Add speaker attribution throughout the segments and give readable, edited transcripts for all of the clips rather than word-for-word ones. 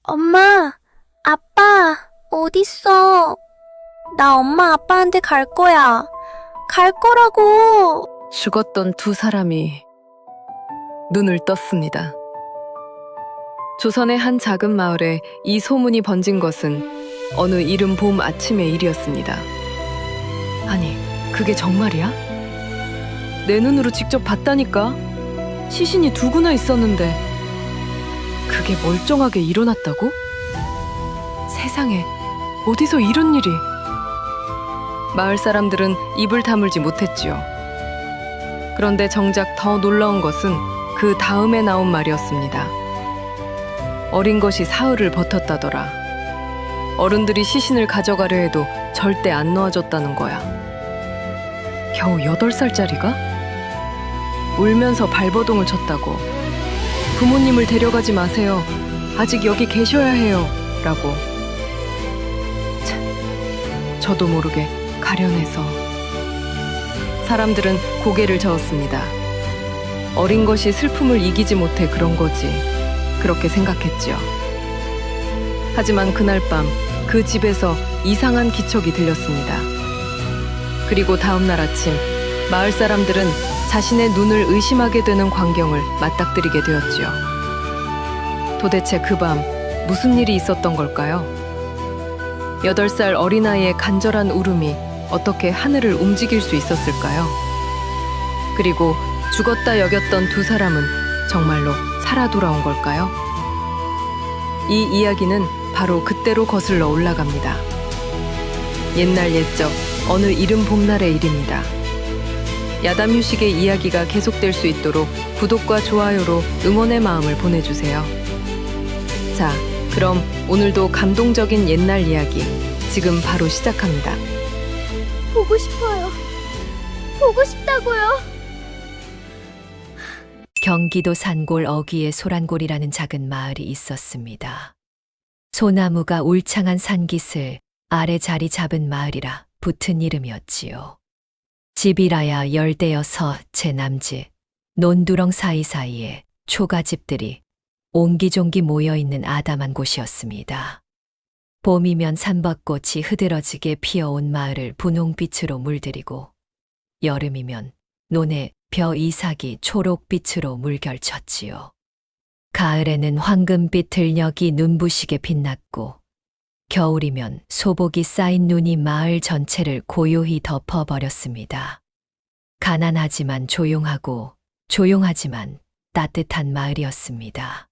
Speaker 1: 엄마, 아빠, 어딨어? 나 엄마 아빠한테 갈 거야. 갈 거라고.
Speaker 2: 죽었던 두 사람이 눈을 떴습니다. 조선의 한 작은 마을에 이 소문이 번진 것은 어느 이른 봄 아침의 일이었습니다. 아니, 그게 정말이야? 내 눈으로 직접 봤다니까? 시신이 두구나 있었는데 그게 멀쩡하게 일어났다고? 세상에, 어디서 이런 일이? 마을 사람들은 입을 다물지 못했지요. 그런데 정작 더 놀라운 것은 그 다음에 나온 말이었습니다. 어린 것이 사흘을 버텼다더라. 어른들이 시신을 가져가려 해도 절대 안 놓아줬다는 거야. 겨우 8살짜리가? 울면서 발버둥을 쳤다고. 부모님을 데려가지 마세요. 아직 여기 계셔야 해요. 라고. 참, 저도 모르게 가련해서. 사람들은 고개를 저었습니다. 어린 것이 슬픔을 이기지 못해 그런 거지. 그렇게 생각했지요. 하지만 그날 밤 그 집에서 이상한 기척이 들렸습니다. 그리고 다음 날 아침 마을 사람들은 자신의 눈을 의심하게 되는 광경을 맞닥뜨리게 되었지요. 도대체 그 밤 무슨 일이 있었던 걸까요? 8살 어린아이의 간절한 울음이 어떻게 하늘을 움직일 수 있었을까요? 그리고 죽었다 여겼던 두 사람은 정말로 살아 돌아온 걸까요? 이 이야기는 바로 그때로 거슬러 올라갑니다. 옛날 옛적 어느 이른 봄날의 일입니다. 야담 휴식의 이야기가 계속될 수 있도록 구독과 좋아요로 응원의 마음을 보내주세요. 자, 그럼 오늘도 감동적인 옛날 이야기 지금 바로 시작합니다.
Speaker 1: 보고 싶어요. 보고 싶다고요.
Speaker 3: 경기도 산골 어귀에 소란골이라는 작은 마을이 있었습니다. 소나무가 울창한 산깃을 아래 자리 잡은 마을이라 붙은 이름이었지요. 집이라야 열대여섯 제 남집, 논두렁 사이사이에 초가집들이 옹기종기 모여있는 아담한 곳이었습니다. 봄이면 삼벚꽃이 흐드러지게 피어온 마을을 분홍빛으로 물들이고 여름이면 논에 벼 이삭이 초록빛으로 물결쳤지요. 가을에는 황금빛 들녘이 눈부시게 빛났고 겨울이면 소복이 쌓인 눈이 마을 전체를 고요히 덮어버렸습니다. 가난하지만 조용하고 조용하지만 따뜻한 마을이었습니다.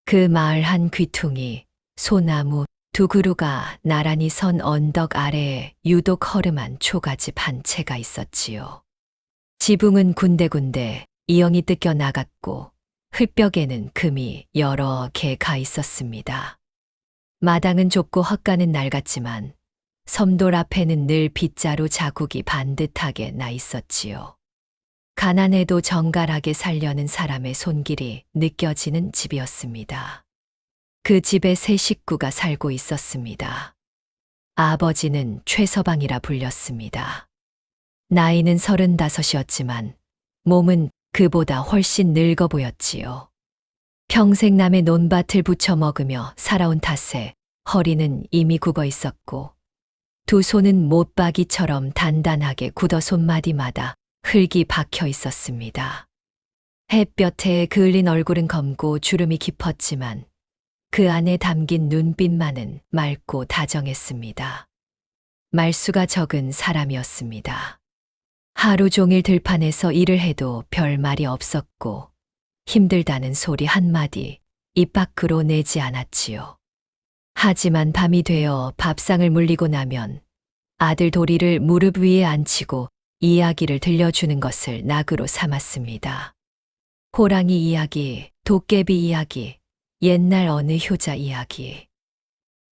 Speaker 3: 그 마을 한 귀퉁이 소나무 두 그루가 나란히 선 언덕 아래에 유독 허름한 초가집 한 채가 있었지요. 지붕은 군데군데 이엉이 뜯겨 나갔고 흙벽에는 금이 여러 개 가 있었습니다. 마당은 좁고 헛가는 낡았지만 섬돌 앞에는 늘 빗자루 자국이 반듯하게 나 있었지요. 가난해도 정갈하게 살려는 사람의 손길이 느껴지는 집이었습니다. 그 집에 세 식구가 살고 있었습니다. 아버지는 최서방이라 불렸습니다. 나이는 35이었지만 몸은 그보다 훨씬 늙어 보였지요. 평생 남의 논밭을 부쳐 먹으며 살아온 탓에 허리는 이미 굽어 있었고 두 손은 못박이처럼 단단하게 굳어 손마디마다 흙이 박혀 있었습니다. 햇볕에 그을린 얼굴은 검고 주름이 깊었지만 그 안에 담긴 눈빛만은 맑고 다정했습니다. 말수가 적은 사람이었습니다. 하루 종일 들판에서 일을 해도 별 말이 없었고 힘들다는 소리 한마디 입 밖으로 내지 않았지요. 하지만 밤이 되어 밥상을 물리고 나면 아들 도리를 무릎 위에 앉히고 이야기를 들려주는 것을 낙으로 삼았습니다. 호랑이 이야기, 도깨비 이야기, 옛날 어느 효자 이야기.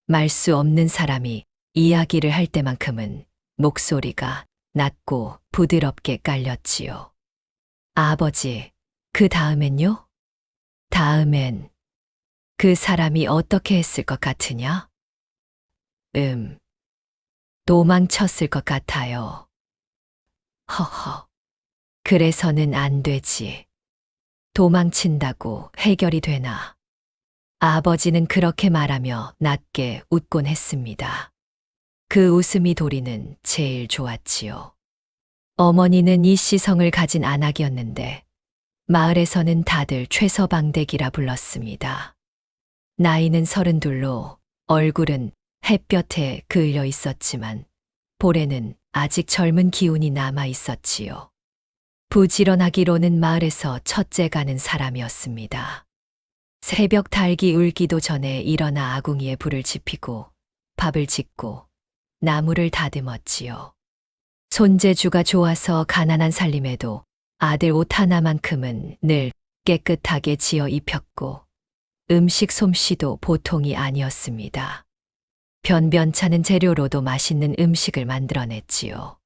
Speaker 3: 말 수 없는 사람이 이야기를 할 때만큼은 목소리가 낮고 부드럽게 깔렸지요. 아버지, 그 다음엔요? 다음엔 그 사람이 어떻게 했을 것 같으냐? 도망쳤을 것 같아요. 허허, 그래서는 안 되지. 도망친다고 해결이 되나? 아버지는 그렇게 말하며 낮게 웃곤 했습니다. 그 웃음이 도리는 제일 좋았지요. 어머니는 이 시성을 가진 안악이었는데 마을에서는 다들 최서방댁이라 불렀습니다. 나이는 32로 얼굴은 햇볕에 그을려 있었지만 볼에는 아직 젊은 기운이 남아 있었지요. 부지런하기로는 마을에서 첫째 가는 사람이었습니다. 새벽 닭이 울기도 전에 일어나 아궁이에 불을 지피고 밥을 짓고 나무를 다듬었지요. 손재주가 좋아서 가난한 살림에도 아들 옷 하나만큼은 늘 깨끗하게 지어 입혔고 음식 솜씨도 보통이 아니었습니다. 변변찮은 재료로도 맛있는 음식을 만들어냈지요.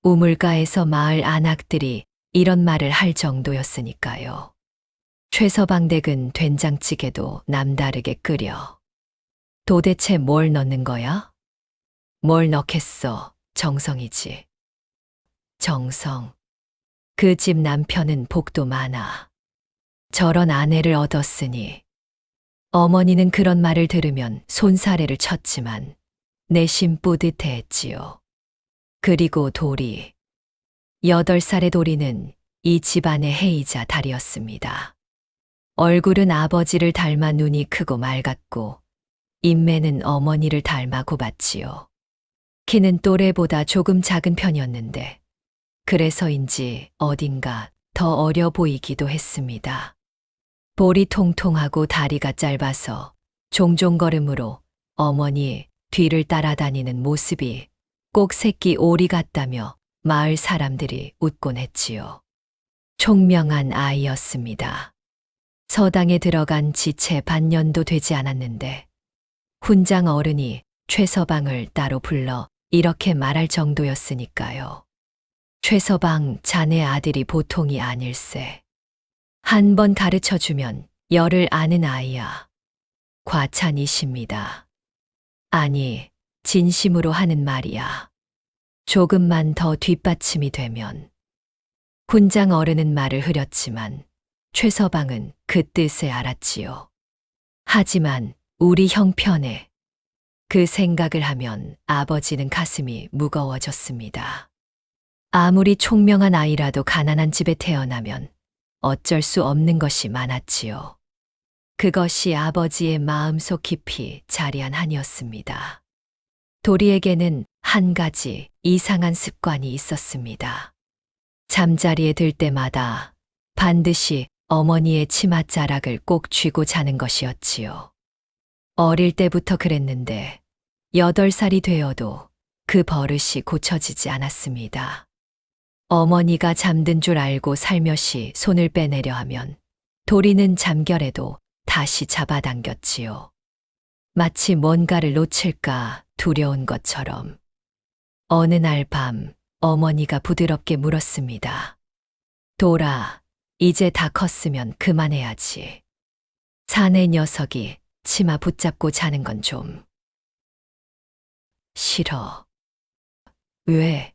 Speaker 3: 우물가에서 마을 안악들이 이런 말을 할 정도였으니까요. 최서방댁은 된장찌개도 남다르게 끓여. 도대체 뭘 넣는 거야? 뭘 넣겠어? 정성이지. 정성. 그 집 남편은 복도 많아. 저런 아내를 얻었으니. 어머니는 그런 말을 들으면 손사래를 쳤지만 내심 뿌듯해했지요. 그리고 도리. 8살의 도리는 이 집안의 해이자 달이었습니다. 얼굴은 아버지를 닮아 눈이 크고 맑았고 인매는 어머니를 닮아 곱았지요. 키는 또래보다 조금 작은 편이었는데 그래서인지 어딘가 더 어려 보이기도 했습니다. 볼이 통통하고 다리가 짧아서 종종 걸음으로 어머니 뒤를 따라다니는 모습이 꼭 새끼 오리 같다며 마을 사람들이 웃곤 했지요. 총명한 아이였습니다. 서당에 들어간 지 채 반년도 되지 않았는데 훈장 어른이 최서방을 따로 불러 이렇게 말할 정도였으니까요. 최서방 자네 아들이 보통이 아닐세. 한 번 가르쳐주면 열을 아는 아이야. 과찬이십니다. 아니, 진심으로 하는 말이야. 조금만 더 뒷받침이 되면. 훈장 어른은 말을 흐렸지만 최서방은 그 뜻을 알았지요. 하지만 우리 형편에 그 생각을 하면 아버지는 가슴이 무거워졌습니다. 아무리 총명한 아이라도 가난한 집에 태어나면 어쩔 수 없는 것이 많았지요. 그것이 아버지의 마음속 깊이 자리한 한이었습니다. 도리에게는 한 가지 이상한 습관이 있었습니다. 잠자리에 들 때마다 반드시 어머니의 치맛자락을 꼭 쥐고 자는 것이었지요. 어릴 때부터 그랬는데 8살이 되어도 그 버릇이 고쳐지지 않았습니다. 어머니가 잠든 줄 알고 살며시 손을 빼내려 하면 도리는 잠결에도 다시 잡아당겼지요. 마치 뭔가를 놓칠까 두려운 것처럼. 어느 날 밤 어머니가 부드럽게 물었습니다. 도라, 이제 다 컸으면 그만해야지. 사내 녀석이 치마 붙잡고 자는 건 좀 싫어. 왜?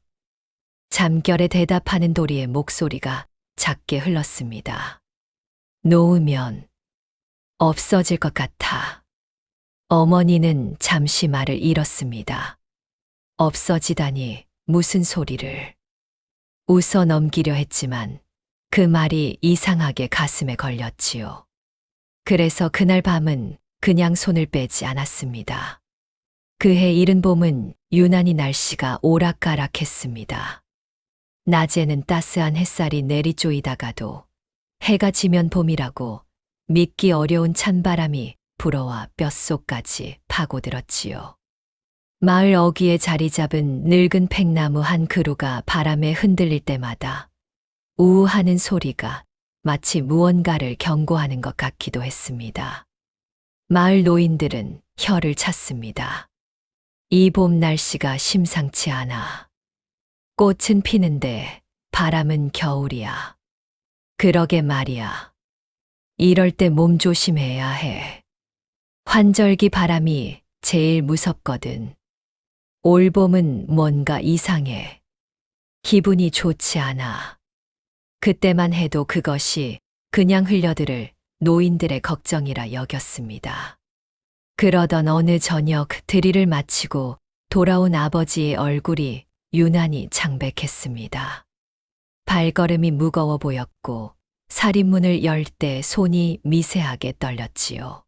Speaker 3: 잠결에 대답하는 도리의 목소리가 작게 흘렀습니다. 놓으면 없어질 것 같아. 어머니는 잠시 말을 잃었습니다. 없어지다니 무슨 소리를. 웃어 넘기려 했지만 그 말이 이상하게 가슴에 걸렸지요. 그래서 그날 밤은 그냥 손을 빼지 않았습니다. 그해 이른 봄은 유난히 날씨가 오락가락했습니다. 낮에는 따스한 햇살이 내리쪼이다가도 해가 지면 봄이라고 믿기 어려운 찬바람이 불어와 뼛속까지 파고들었지요. 마을 어귀에 자리 잡은 늙은 팽나무 한 그루가 바람에 흔들릴 때마다 우우하는 소리가 마치 무언가를 경고하는 것 같기도 했습니다. 마을 노인들은 혀를 찼습니다. 이 봄 날씨가 심상치 않아. 꽃은 피는데 바람은 겨울이야. 그러게 말이야. 이럴 때 몸 조심해야 해. 환절기 바람이 제일 무섭거든. 올 봄은 뭔가 이상해. 기분이 좋지 않아. 그때만 해도 그것이 그냥 흘려들을 노인들의 걱정이라 여겼습니다. 그러던 어느 저녁 드릴을 마치고 돌아온 아버지의 얼굴이 유난히 창백했습니다. 발걸음이 무거워 보였고 살인문을 열 때 손이 미세하게 떨렸지요.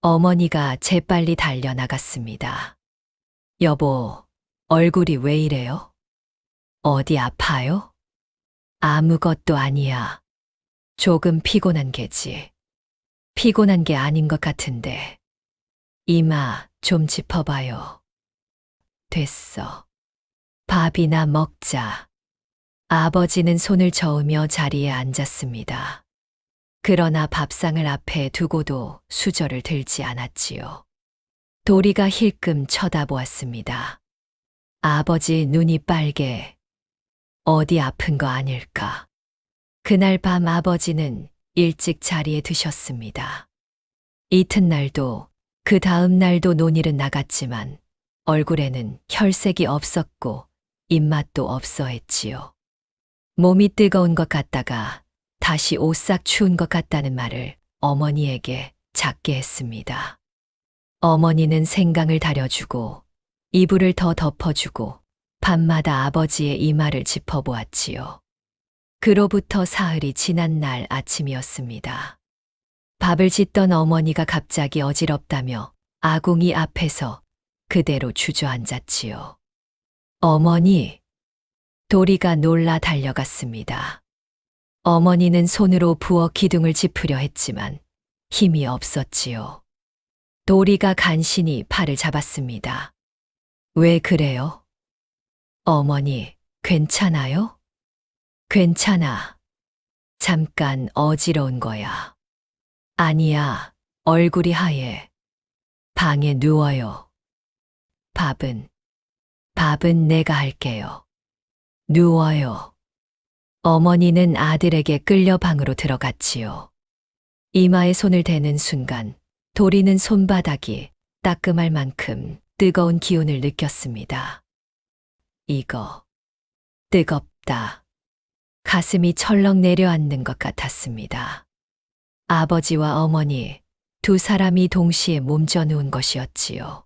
Speaker 3: 어머니가 재빨리 달려나갔습니다. 여보, 얼굴이 왜 이래요? 어디 아파요? 아무것도 아니야. 조금 피곤한 게지. 피곤한 게 아닌 것 같은데. 이마 좀 짚어봐요. 됐어. 밥이나 먹자. 아버지는 손을 저으며 자리에 앉았습니다. 그러나 밥상을 앞에 두고도 수저를 들지 않았지요. 도리가 힐끔 쳐다보았습니다. 아버지 눈이 빨개. 어디 아픈 거 아닐까? 그날 밤 아버지는 일찍 자리에 드셨습니다. 이튿날도 그 다음 날도 논일은 나갔지만 얼굴에는 혈색이 없었고 입맛도 없어 했지요. 몸이 뜨거운 것 같다가 다시 오싹 추운 것 같다는 말을 어머니에게 작게 했습니다. 어머니는 생강을 다려주고 이불을 더 덮어주고 밤마다 아버지의 이마를 짚어보았지요. 그로부터 사흘이 지난 날 아침이었습니다. 밥을 짓던 어머니가 갑자기 어지럽다며 아궁이 앞에서 그대로 주저앉았지요. 어머니, 도리가 놀라 달려갔습니다. 어머니는 손으로 부엌 기둥을 짚으려 했지만 힘이 없었지요. 도리가 간신히 팔을 잡았습니다. 왜 그래요? 어머니, 괜찮아요? 괜찮아. 잠깐 어지러운 거야. 아니야, 얼굴이 하얘. 방에 누워요. 밥은 내가 할게요. 누워요. 어머니는 아들에게 끌려 방으로 들어갔지요. 이마에 손을 대는 순간 도리는 손바닥이 따끔할 만큼 뜨거운 기운을 느꼈습니다. 이거 뜨겁다. 가슴이 철렁 내려앉는 것 같았습니다. 아버지와 어머니 두 사람이 동시에 몸져 누운 것이었지요.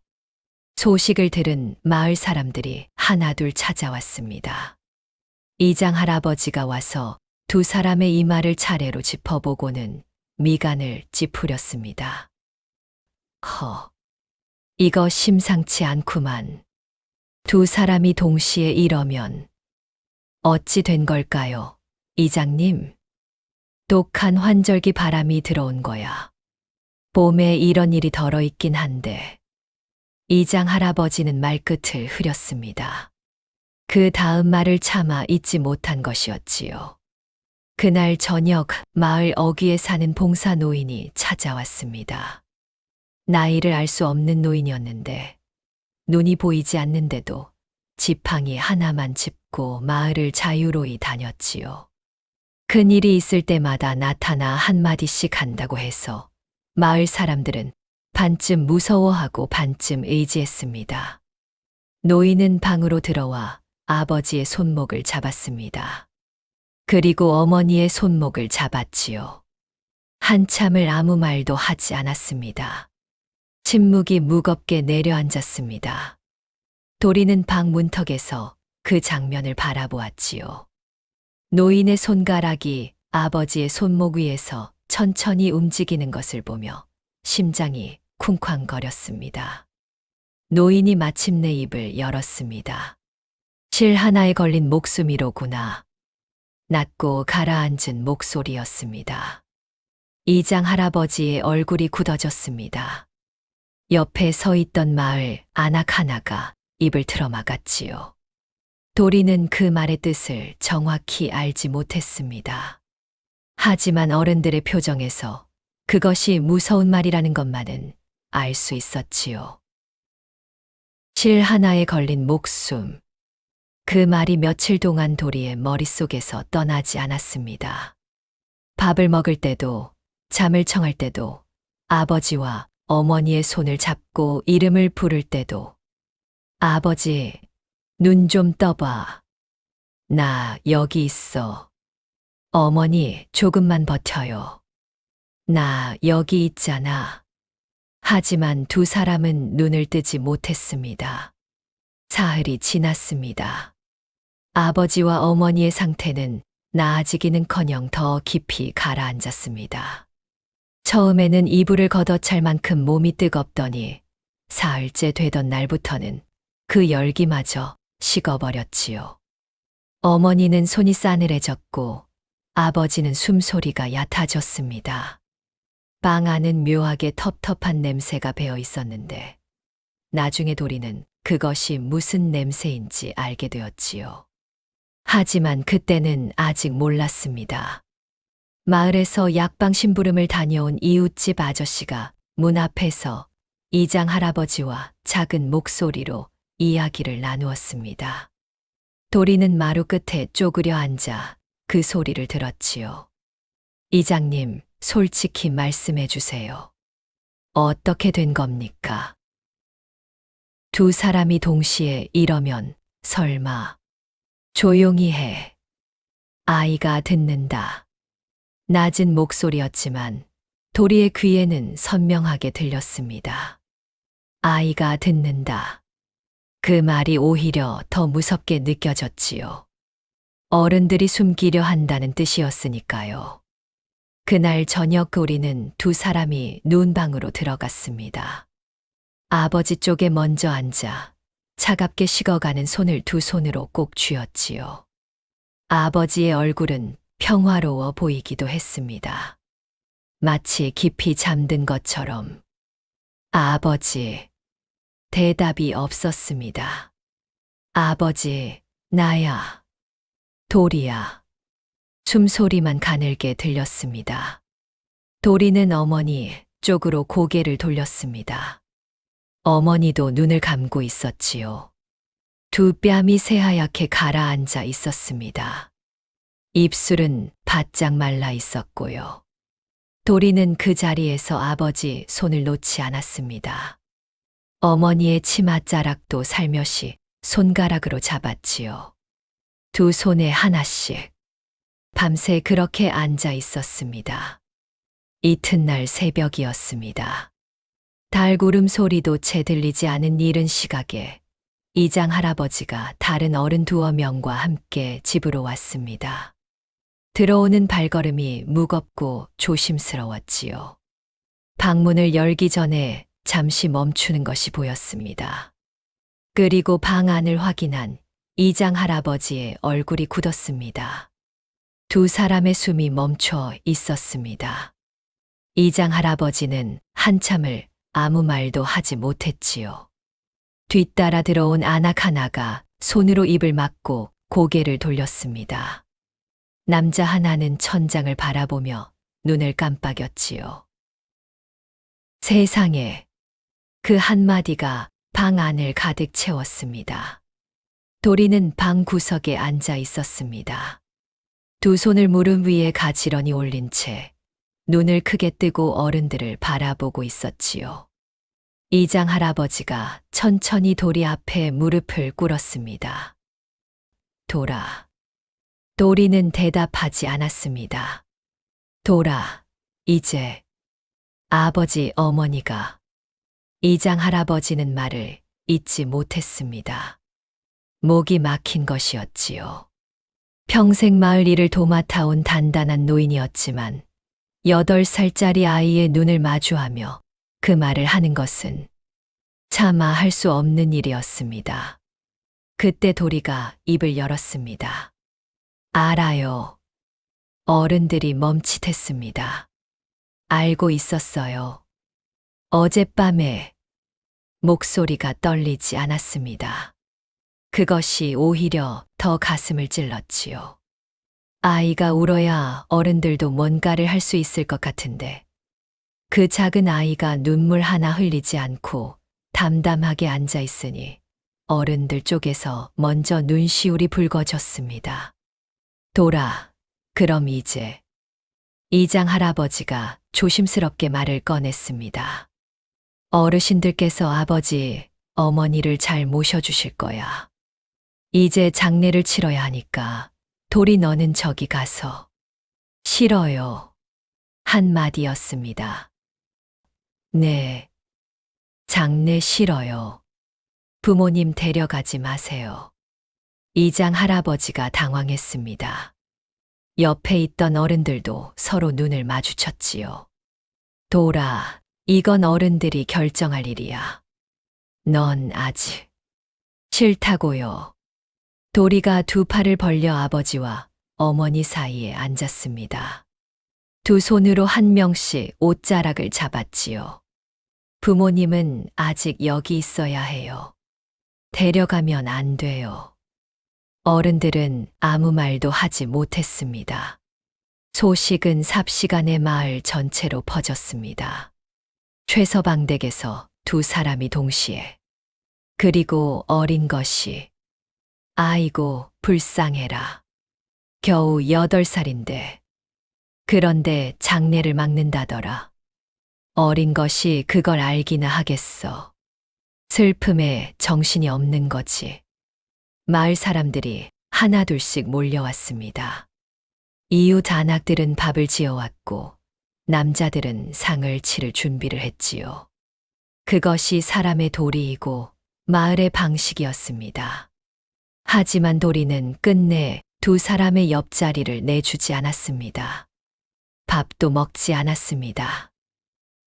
Speaker 3: 소식을 들은 마을 사람들이 하나둘 찾아왔습니다. 이장 할아버지가 와서 두 사람의 이마를 차례로 짚어보고는 미간을 찌푸렸습니다. 이거 심상치 않구만. 두 사람이 동시에 이러면 어찌 된 걸까요, 이장님? 독한 환절기 바람이 들어온 거야. 봄에 이런 일이 덜어 있긴 한데. 이장 할아버지는 말끝을 흐렸습니다. 그 다음 말을 차마 잊지 못한 것이었지요. 그날 저녁 마을 어귀에 사는 봉사 노인이 찾아왔습니다. 나이를 알 수 없는 노인이었는데 눈이 보이지 않는데도 지팡이 하나만 짚고 마을을 자유로이 다녔지요. 큰일이 있을 때마다 나타나 한마디씩 한다고 해서 마을 사람들은 반쯤 무서워하고 반쯤 의지했습니다. 노인은 방으로 들어와 아버지의 손목을 잡았습니다. 그리고 어머니의 손목을 잡았지요. 한참을 아무 말도 하지 않았습니다. 침묵이 무겁게 내려앉았습니다. 도리는 방 문턱에서 그 장면을 바라보았지요. 노인의 손가락이 아버지의 손목 위에서 천천히 움직이는 것을 보며 심장이 쿵쾅거렸습니다. 노인이 마침내 입을 열었습니다. 실 하나에 걸린 목숨이로구나. 낮고 가라앉은 목소리였습니다. 이장 할아버지의 얼굴이 굳어졌습니다. 옆에 서 있던 마을 아낙 하나가 입을 틀어막았지요. 도리는 그 말의 뜻을 정확히 알지 못했습니다. 하지만 어른들의 표정에서 그것이 무서운 말이라는 것만은 알 수 있었지요. 실 하나에 걸린 목숨. 그 말이 며칠 동안 도리의 머릿속에서 떠나지 않았습니다. 밥을 먹을 때도 잠을 청할 때도 아버지와 어머니의 손을 잡고 이름을 부를 때도 아버지, 눈 좀 떠봐. 나 여기 있어. 어머니, 조금만 버텨요. 나 여기 있잖아. 하지만 두 사람은 눈을 뜨지 못했습니다. 사흘이 지났습니다. 아버지와 어머니의 상태는 나아지기는커녕 더 깊이 가라앉았습니다. 처음에는 이불을 걷어찰 만큼 몸이 뜨겁더니 사흘째 되던 날부터는 그 열기마저 식어버렸지요. 어머니는 손이 싸늘해졌고 아버지는 숨소리가 얕아졌습니다. 방 안은 묘하게 텁텁한 냄새가 배어 있었는데 나중에 도리는 그것이 무슨 냄새인지 알게 되었지요. 하지만 그때는 아직 몰랐습니다. 마을에서 약방 심부름을 다녀온 이웃집 아저씨가 문 앞에서 이장 할아버지와 작은 목소리로 이야기를 나누었습니다. 도리는 마루 끝에 쪼그려 앉아 그 소리를 들었지요. 이장님, 솔직히 말씀해 주세요. 어떻게 된 겁니까? 두 사람이 동시에 이러면 설마. 조용히 해. 아이가 듣는다. 낮은 목소리였지만 도리의 귀에는 선명하게 들렸습니다. 아이가 듣는다. 그 말이 오히려 더 무섭게 느껴졌지요. 어른들이 숨기려 한다는 뜻이었으니까요. 그날 저녁 도리는 두 사람이 눈방으로 들어갔습니다. 아버지 쪽에 먼저 앉아 차갑게 식어가는 손을 두 손으로 꼭 쥐었지요. 아버지의 얼굴은 평화로워 보이기도 했습니다. 마치 깊이 잠든 것처럼. 아버지. 대답이 없었습니다. 아버지, 나야. 도리야. 숨소리만 가늘게 들렸습니다. 도리는 어머니 쪽으로 고개를 돌렸습니다. 어머니도 눈을 감고 있었지요. 두 뺨이 새하얗게 가라앉아 있었습니다. 입술은 바짝 말라 있었고요. 도리는 그 자리에서 아버지 손을 놓지 않았습니다. 어머니의 치맛자락도 살며시 손가락으로 잡았지요. 두 손에 하나씩. 밤새 그렇게 앉아 있었습니다. 이튿날 새벽이었습니다. 달구름 소리도 채 들리지 않은 이른 시각에 이장 할아버지가 다른 어른 두어 명과 함께 집으로 왔습니다. 들어오는 발걸음이 무겁고 조심스러웠지요. 방문을 열기 전에 잠시 멈추는 것이 보였습니다. 그리고 방 안을 확인한 이장 할아버지의 얼굴이 굳었습니다. 두 사람의 숨이 멈춰 있었습니다. 이장 할아버지는 한참을 아무 말도 하지 못했지요. 뒤따라 들어온 아낙 하나가 손으로 입을 막고 고개를 돌렸습니다. 남자 하나는 천장을 바라보며 눈을 깜빡였지요. 세상에, 그 한마디가 방 안을 가득 채웠습니다. 도리는 방 구석에 앉아 있었습니다. 두 손을 무릎 위에 가지런히 올린 채 눈을 크게 뜨고 어른들을 바라보고 있었지요. 이장 할아버지가 천천히 도리 앞에 무릎을 꿇었습니다. 돌아. 도리는 대답하지 않았습니다. 돌아, 이제. 아버지, 어머니가. 이장 할아버지는 말을 잊지 못했습니다. 목이 막힌 것이었지요. 평생 마을 일을 도맡아온 단단한 노인이었지만 8살짜리 아이의 눈을 마주하며 그 말을 하는 것은 차마 할 수 없는 일이었습니다. 그때 도리가 입을 열었습니다. 알아요. 어른들이 멈칫했습니다. 알고 있었어요. 어젯밤에 목소리가 떨리지 않았습니다. 그것이 오히려 더 가슴을 찔렀지요. 아이가 울어야 어른들도 뭔가를 할 수 있을 것 같은데 그 작은 아이가 눈물 하나 흘리지 않고 담담하게 앉아 있으니 어른들 쪽에서 먼저 눈시울이 붉어졌습니다. 돌아, 그럼 이제. 이장 할아버지가 조심스럽게 말을 꺼냈습니다. 어르신들께서 아버지, 어머니를 잘 모셔주실 거야. 이제 장례를 치러야 하니까 도리 너는 저기 가서. 싫어요. 한마디였습니다. 네, 장례 싫어요. 부모님 데려가지 마세요. 이장 할아버지가 당황했습니다. 옆에 있던 어른들도 서로 눈을 마주쳤지요. 도라, 이건 어른들이 결정할 일이야. 넌 아직 싫다고요. 도리가 두 팔을 벌려 아버지와 어머니 사이에 앉았습니다. 두 손으로 한 명씩 옷자락을 잡았지요. 부모님은 아직 여기 있어야 해요. 데려가면 안 돼요. 어른들은 아무 말도 하지 못했습니다. 소식은 삽시간에 마을 전체로 퍼졌습니다. 최서방 댁에서 두 사람이 동시에. 그리고 어린 것이. 아이고, 불쌍해라. 겨우 8살인데. 그런데 장례를 막는다더라. 어린 것이 그걸 알기나 하겠어. 슬픔에 정신이 없는 거지. 마을 사람들이 하나둘씩 몰려왔습니다. 이웃 안악들은 밥을 지어왔고 남자들은 상을 치를 준비를 했지요. 그것이 사람의 도리이고 마을의 방식이었습니다. 하지만 도리는 끝내 두 사람의 옆자리를 내주지 않았습니다. 밥도 먹지 않았습니다.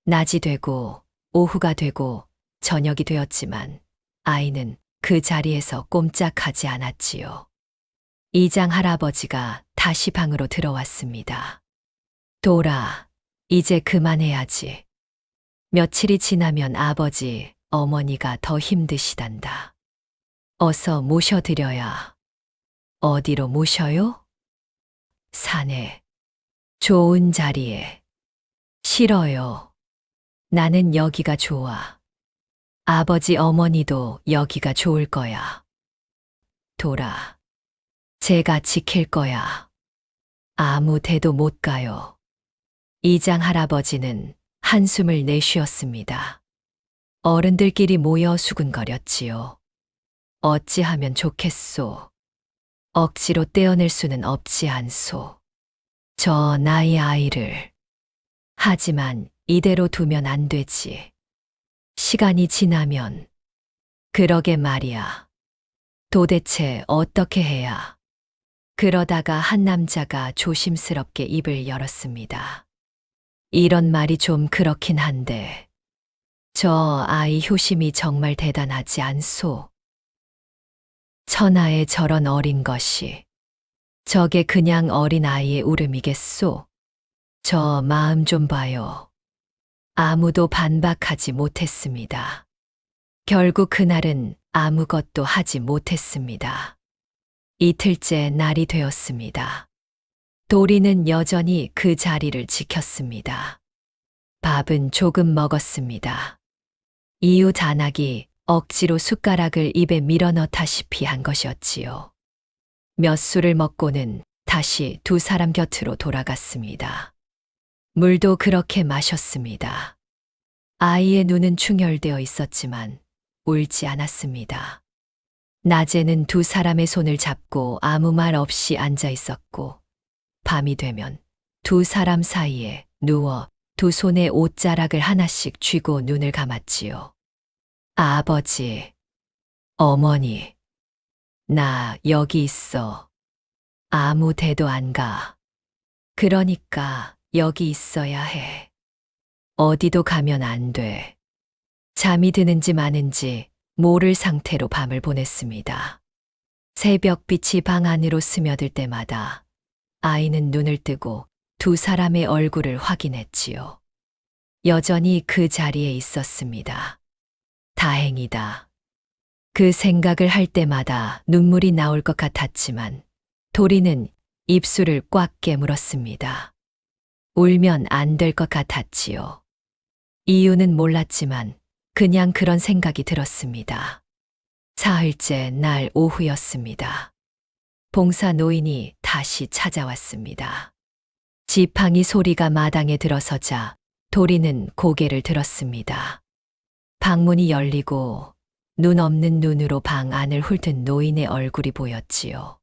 Speaker 3: 낮이 되고 오후가 되고 저녁이 되었지만 아이는 그 자리에서 꼼짝하지 않았지요. 이장 할아버지가 다시 방으로 들어왔습니다. 도라, 이제 그만해야지. 며칠이 지나면 아버지, 어머니가 더 힘드시단다. 어서 모셔드려야. 어디로 모셔요? 산에. 좋은 자리에. 싫어요. 나는 여기가 좋아. 아버지 어머니도 여기가 좋을 거야. 도라. 제가 지킬 거야. 아무 데도 못 가요. 이장 할아버지는 한숨을 내쉬었습니다. 어른들끼리 모여 수군거렸지요. 어찌하면 좋겠소. 억지로 떼어낼 수는 없지 않소. 저 나의 아이를. 하지만 이대로 두면 안 되지. 시간이 지나면. 그러게 말이야. 도대체 어떻게 해야. 그러다가 한 남자가 조심스럽게 입을 열었습니다. 이런 말이 좀 그렇긴 한데. 저 아이 효심이 정말 대단하지 않소. 천하에 저런 어린 것이. 저게 그냥 어린 아이의 울음이겠소. 저 마음 좀 봐요. 아무도 반박하지 못했습니다. 결국 그날은 아무것도 하지 못했습니다. 이틀째 날이 되었습니다. 도리는 여전히 그 자리를 지켰습니다. 밥은 조금 먹었습니다. 이웃 안악이 억지로 숟가락을 입에 밀어넣다시피 한 것이었지요. 몇 술을 먹고는 다시 두 사람 곁으로 돌아갔습니다. 물도 그렇게 마셨습니다. 아이의 눈은 충혈되어 있었지만 울지 않았습니다. 낮에는 두 사람의 손을 잡고 아무 말 없이 앉아 있었고, 밤이 되면 두 사람 사이에 누워 두 손에 옷자락을 하나씩 쥐고 눈을 감았지요. 아버지, 어머니, 나 여기 있어. 아무 데도 안 가. 그러니까 여기 있어야 해. 어디도 가면 안 돼. 잠이 드는지 마는지 모를 상태로 밤을 보냈습니다. 새벽빛이 방 안으로 스며들 때마다 아이는 눈을 뜨고 두 사람의 얼굴을 확인했지요. 여전히 그 자리에 있었습니다. 다행이다. 그 생각을 할 때마다 눈물이 나올 것 같았지만 도리는 입술을 꽉 깨물었습니다. 울면 안 될 것 같았지요. 이유는 몰랐지만 그냥 그런 생각이 들었습니다. 사흘째 날 오후였습니다. 봉사 노인이 다시 찾아왔습니다. 지팡이 소리가 마당에 들어서자 도리는 고개를 들었습니다. 방문이 열리고 눈 없는 눈으로 방 안을 훑은 노인의 얼굴이 보였지요.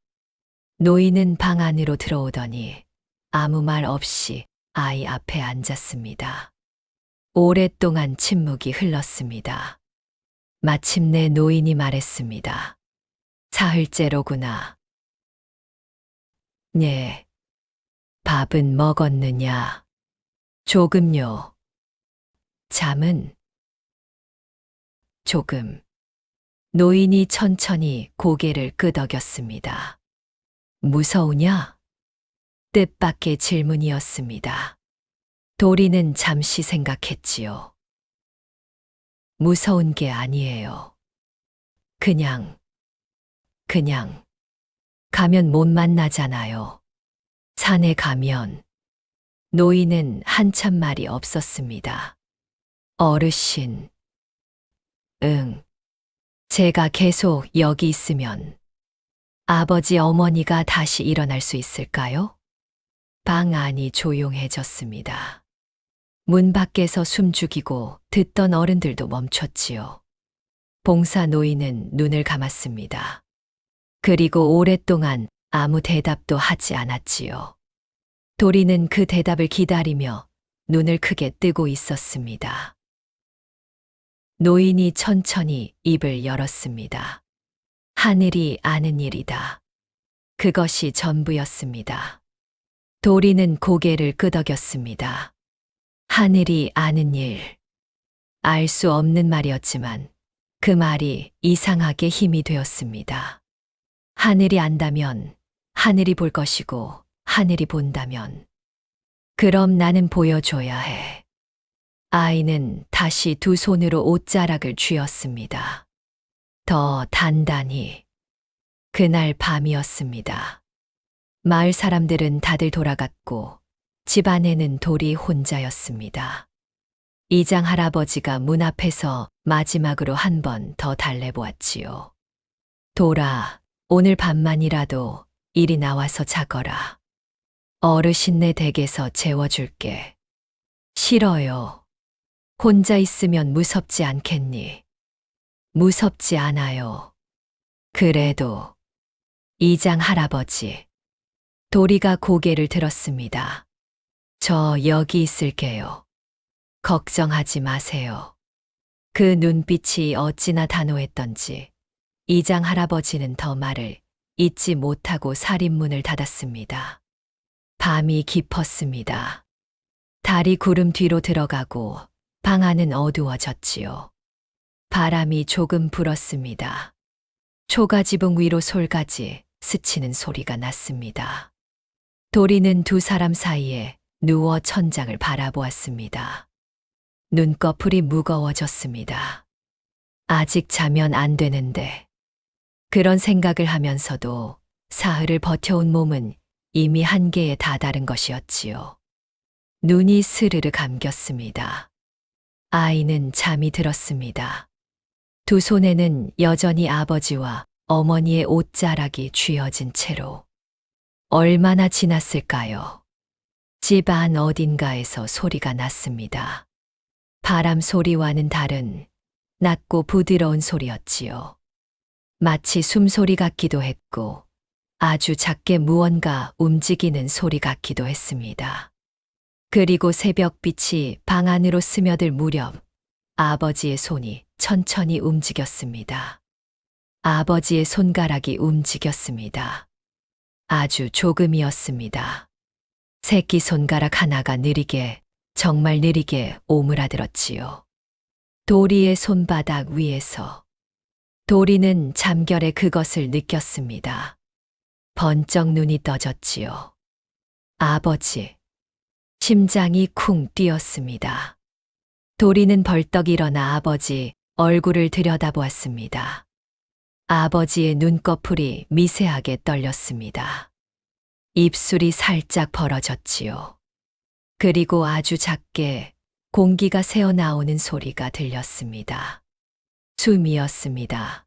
Speaker 3: 노인은 방 안으로 들어오더니 아무 말 없이 아이 앞에 앉았습니다. 오랫동안 침묵이 흘렀습니다. 마침내 노인이 말했습니다. 사흘째로구나. 네. 밥은 먹었느냐? 조금요. 잠은? 조금. 노인이 천천히 고개를 끄덕였습니다. 무서우냐? 뜻밖의 질문이었습니다. 도리는 잠시 생각했지요. 무서운 게 아니에요. 그냥 가면 못 만나잖아요. 산에 가면. 노인은 한참 말이 없었습니다. 어르신. 응. 제가 계속 여기 있으면 아버지 어머니가 다시 일어날 수 있을까요? 방 안이 조용해졌습니다. 문 밖에서 숨죽이고 듣던 어른들도 멈췄지요. 봉사 노인은 눈을 감았습니다. 그리고 오랫동안 아무 대답도 하지 않았지요. 도리는 그 대답을 기다리며 눈을 크게 뜨고 있었습니다. 노인이 천천히 입을 열었습니다. 하늘이 아는 일이다. 그것이 전부였습니다. 도리는 고개를 끄덕였습니다. 하늘이 아는 일. 알 수 없는 말이었지만 그 말이 이상하게 힘이 되었습니다. 하늘이 안다면 하늘이 볼 것이고 하늘이 본다면 그럼 나는 보여줘야 해. 아이는 다시 두 손으로 옷자락을 쥐었습니다. 더 단단히. 그날 밤이었습니다. 마을 사람들은 다들 돌아갔고 집 안에는 돌이 혼자였습니다. 이장 할아버지가 문 앞에서 마지막으로 한 번 더 달래보았지요. 돌아, 오늘 밤만이라도 이리 나와서 자거라. 어르신네 댁에서 재워줄게. 싫어요. 혼자 있으면 무섭지 않겠니? 무섭지 않아요. 그래도 이장 할아버지. 도리가 고개를 들었습니다. 저 여기 있을게요. 걱정하지 마세요. 그 눈빛이 어찌나 단호했던지 이장 할아버지는 더 말을 잇지 못하고 살인문을 닫았습니다. 밤이 깊었습니다. 달이 구름 뒤로 들어가고 방 안은 어두워졌지요. 바람이 조금 불었습니다. 초가지붕 위로 솔가지 스치는 소리가 났습니다. 도리는 두 사람 사이에 누워 천장을 바라보았습니다. 눈꺼풀이 무거워졌습니다. 아직 자면 안 되는데. 그런 생각을 하면서도 사흘을 버텨온 몸은 이미 한계에 다다른 것이었지요. 눈이 스르르 감겼습니다. 아이는 잠이 들었습니다. 두 손에는 여전히 아버지와 어머니의 옷자락이 쥐어진 채로. 얼마나 지났을까요? 집 안 어딘가에서 소리가 났습니다. 바람 소리와는 다른 낮고 부드러운 소리였지요. 마치 숨소리 같기도 했고 아주 작게 무언가 움직이는 소리 같기도 했습니다. 그리고 새벽빛이 방 안으로 스며들 무렵 아버지의 손이 천천히 움직였습니다. 아버지의 손가락이 움직였습니다. 아주 조금이었습니다. 새끼 손가락 하나가 느리게, 정말 느리게 오므라들었지요. 도리의 손바닥 위에서. 도리는 잠결에 그것을 느꼈습니다. 번쩍 눈이 떠졌지요. 아버지. 심장이 쿵 뛰었습니다. 도리는 벌떡 일어나 아버지 얼굴을 들여다보았습니다. 아버지의 눈꺼풀이 미세하게 떨렸습니다. 입술이 살짝 벌어졌지요. 그리고 아주 작게 공기가 새어나오는 소리가 들렸습니다. 숨이었습니다.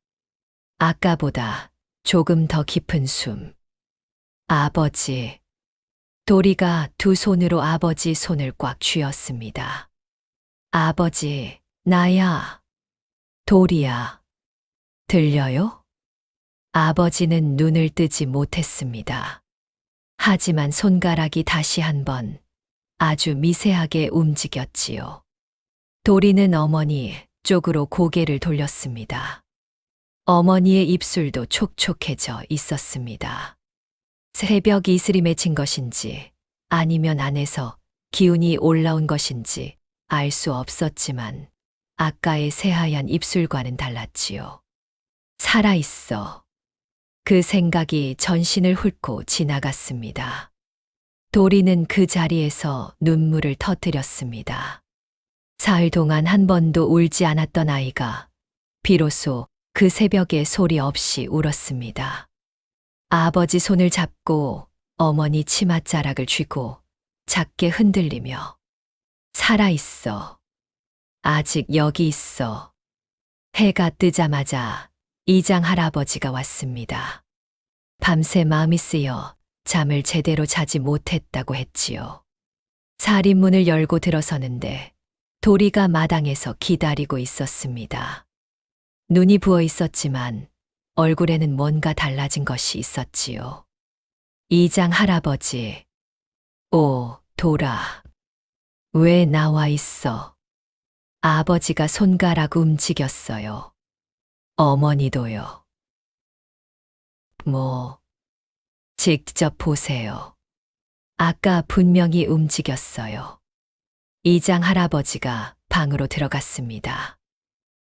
Speaker 3: 아까보다 조금 더 깊은 숨. 아버지. 도리가 두 손으로 아버지 손을 꽉 쥐었습니다. 아버지, 나야. 도리야. 들려요? 아버지는 눈을 뜨지 못했습니다. 하지만 손가락이 다시 한번 아주 미세하게 움직였지요. 도리는 어머니 쪽으로 고개를 돌렸습니다. 어머니의 입술도 촉촉해져 있었습니다. 새벽 이슬이 맺힌 것인지 아니면 안에서 기운이 올라온 것인지 알 수 없었지만 아까의 새하얀 입술과는 달랐지요. 살아있어. 그 생각이 전신을 훑고 지나갔습니다. 도리는 그 자리에서 눈물을 터뜨렸습니다. 사흘 동안 한 번도 울지 않았던 아이가 비로소 그 새벽에 소리 없이 울었습니다. 아버지 손을 잡고 어머니 치맛자락을 쥐고 작게 흔들리며 살아있어. 아직 여기 있어. 해가 뜨자마자 이장 할아버지가 왔습니다. 밤새 마음이 쓰여 잠을 제대로 자지 못했다고 했지요. 살인문을 열고 들어서는데 도리가 마당에서 기다리고 있었습니다. 눈이 부어 있었지만 얼굴에는 뭔가 달라진 것이 있었지요. 이장 할아버지, 오, 돌아. 왜 나와 있어? 아버지가 손가락 움직였어요. 어머니도요. 직접 보세요. 아까 분명히 움직였어요. 이장 할아버지가 방으로 들어갔습니다.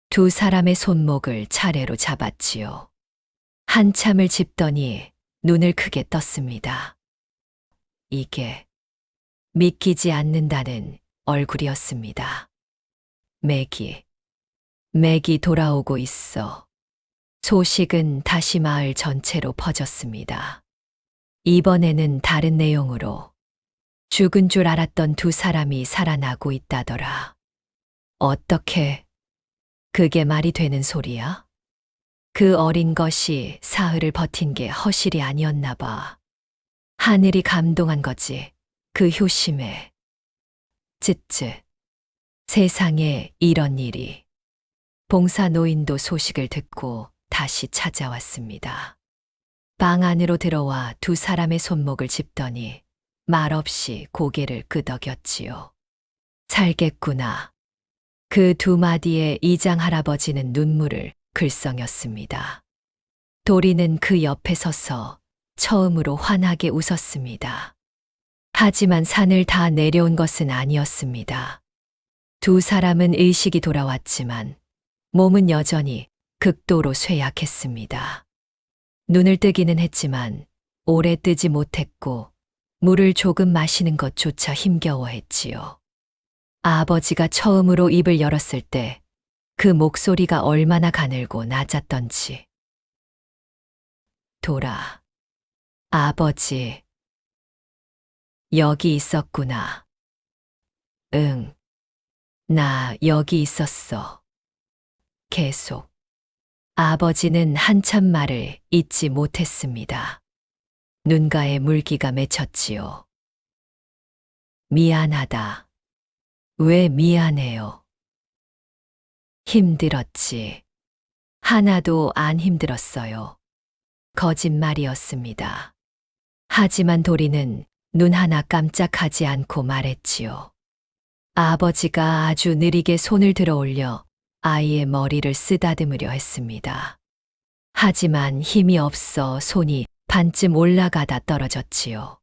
Speaker 3: 두 사람의 손목을 차례로 잡았지요. 한참을 짚더니 눈을 크게 떴습니다. 이게 믿기지 않는다는 얼굴이었습니다. 맥이 돌아오고 있어. 소식은 다시 마을 전체로 퍼졌습니다. 이번에는 다른 내용으로 죽은 줄 알았던 두 사람이 살아나고 있다더라. 어떻게 그게 말이 되는 소리야? 그 어린 것이 사흘을 버틴 게 허실이 아니었나 봐. 하늘이 감동한 거지. 그 효심에. 쯧쯧. 세상에 이런 일이. 봉사 노인도 소식을 듣고 다시 찾아왔습니다. 방 안으로 들어와 두 사람의 손목을 짚더니 말없이 고개를 끄덕였지요. 살겠구나. 그 두 마디에 이장 할아버지는 눈물을 글썽였습니다. 도리는 그 옆에 서서 처음으로 환하게 웃었습니다. 하지만 산을 다 내려온 것은 아니었습니다. 두 사람은 의식이 돌아왔지만 몸은 여전히 극도로 쇠약했습니다. 눈을 뜨기는 했지만 오래 뜨지 못했고 물을 조금 마시는 것조차 힘겨워했지요. 아버지가 처음으로 입을 열었을 때 그 목소리가 얼마나 가늘고 낮았던지. 돌아. 아버지. 여기 있었구나. 응. 나 여기 있었어. 계속. 아버지는 한참 말을 잇지 못했습니다. 눈가에 물기가 맺혔지요. 미안하다. 왜 미안해요? 힘들었지. 하나도 안 힘들었어요. 거짓말이었습니다. 하지만 도리는 눈 하나 깜짝하지 않고 말했지요. 아버지가 아주 느리게 손을 들어 올려 아이의 머리를 쓰다듬으려 했습니다. 하지만 힘이 없어 손이 반쯤 올라가다 떨어졌지요.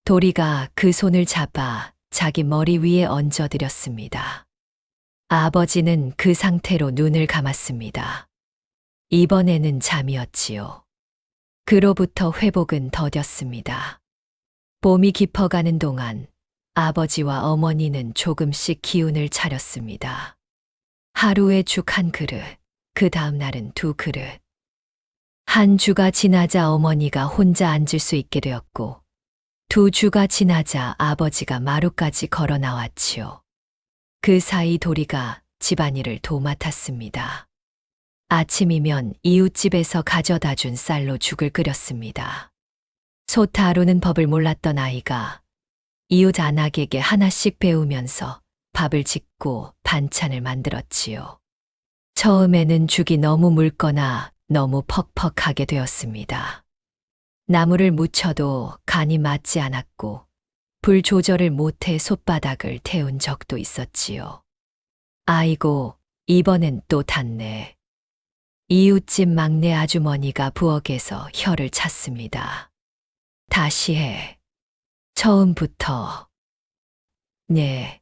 Speaker 3: 도리가 그 손을 잡아 자기 머리 위에 얹어드렸습니다. 아버지는 그 상태로 눈을 감았습니다. 이번에는 잠이었지요. 그로부터 회복은 더뎠습니다. 봄이 깊어가는 동안 아버지와 어머니는 조금씩 기운을 차렸습니다. 하루에 죽 한 그릇, 그 다음 날은 두 그릇. 한 주가 지나자 어머니가 혼자 앉을 수 있게 되었고, 두 주가 지나자 아버지가 마루까지 걸어 나왔지요. 그 사이 도리가 집안일을 도맡았습니다. 아침이면 이웃집에서 가져다 준 쌀로 죽을 끓였습니다. 소 다루는 법을 몰랐던 아이가 이웃 안악에게 하나씩 배우면서 밥을 짓고 반찬을 만들었지요. 처음에는 죽이 너무 묽거나 너무 퍽퍽하게 되었습니다. 나물을 무쳐도 간이 맞지 않았고 불 조절을 못해 솥바닥을 태운 적도 있었지요. 아이고, 이번엔 또 탔네. 이웃집 막내 아주머니가 부엌에서 혀를 찼습니다. 다시 해. 처음부터. 네.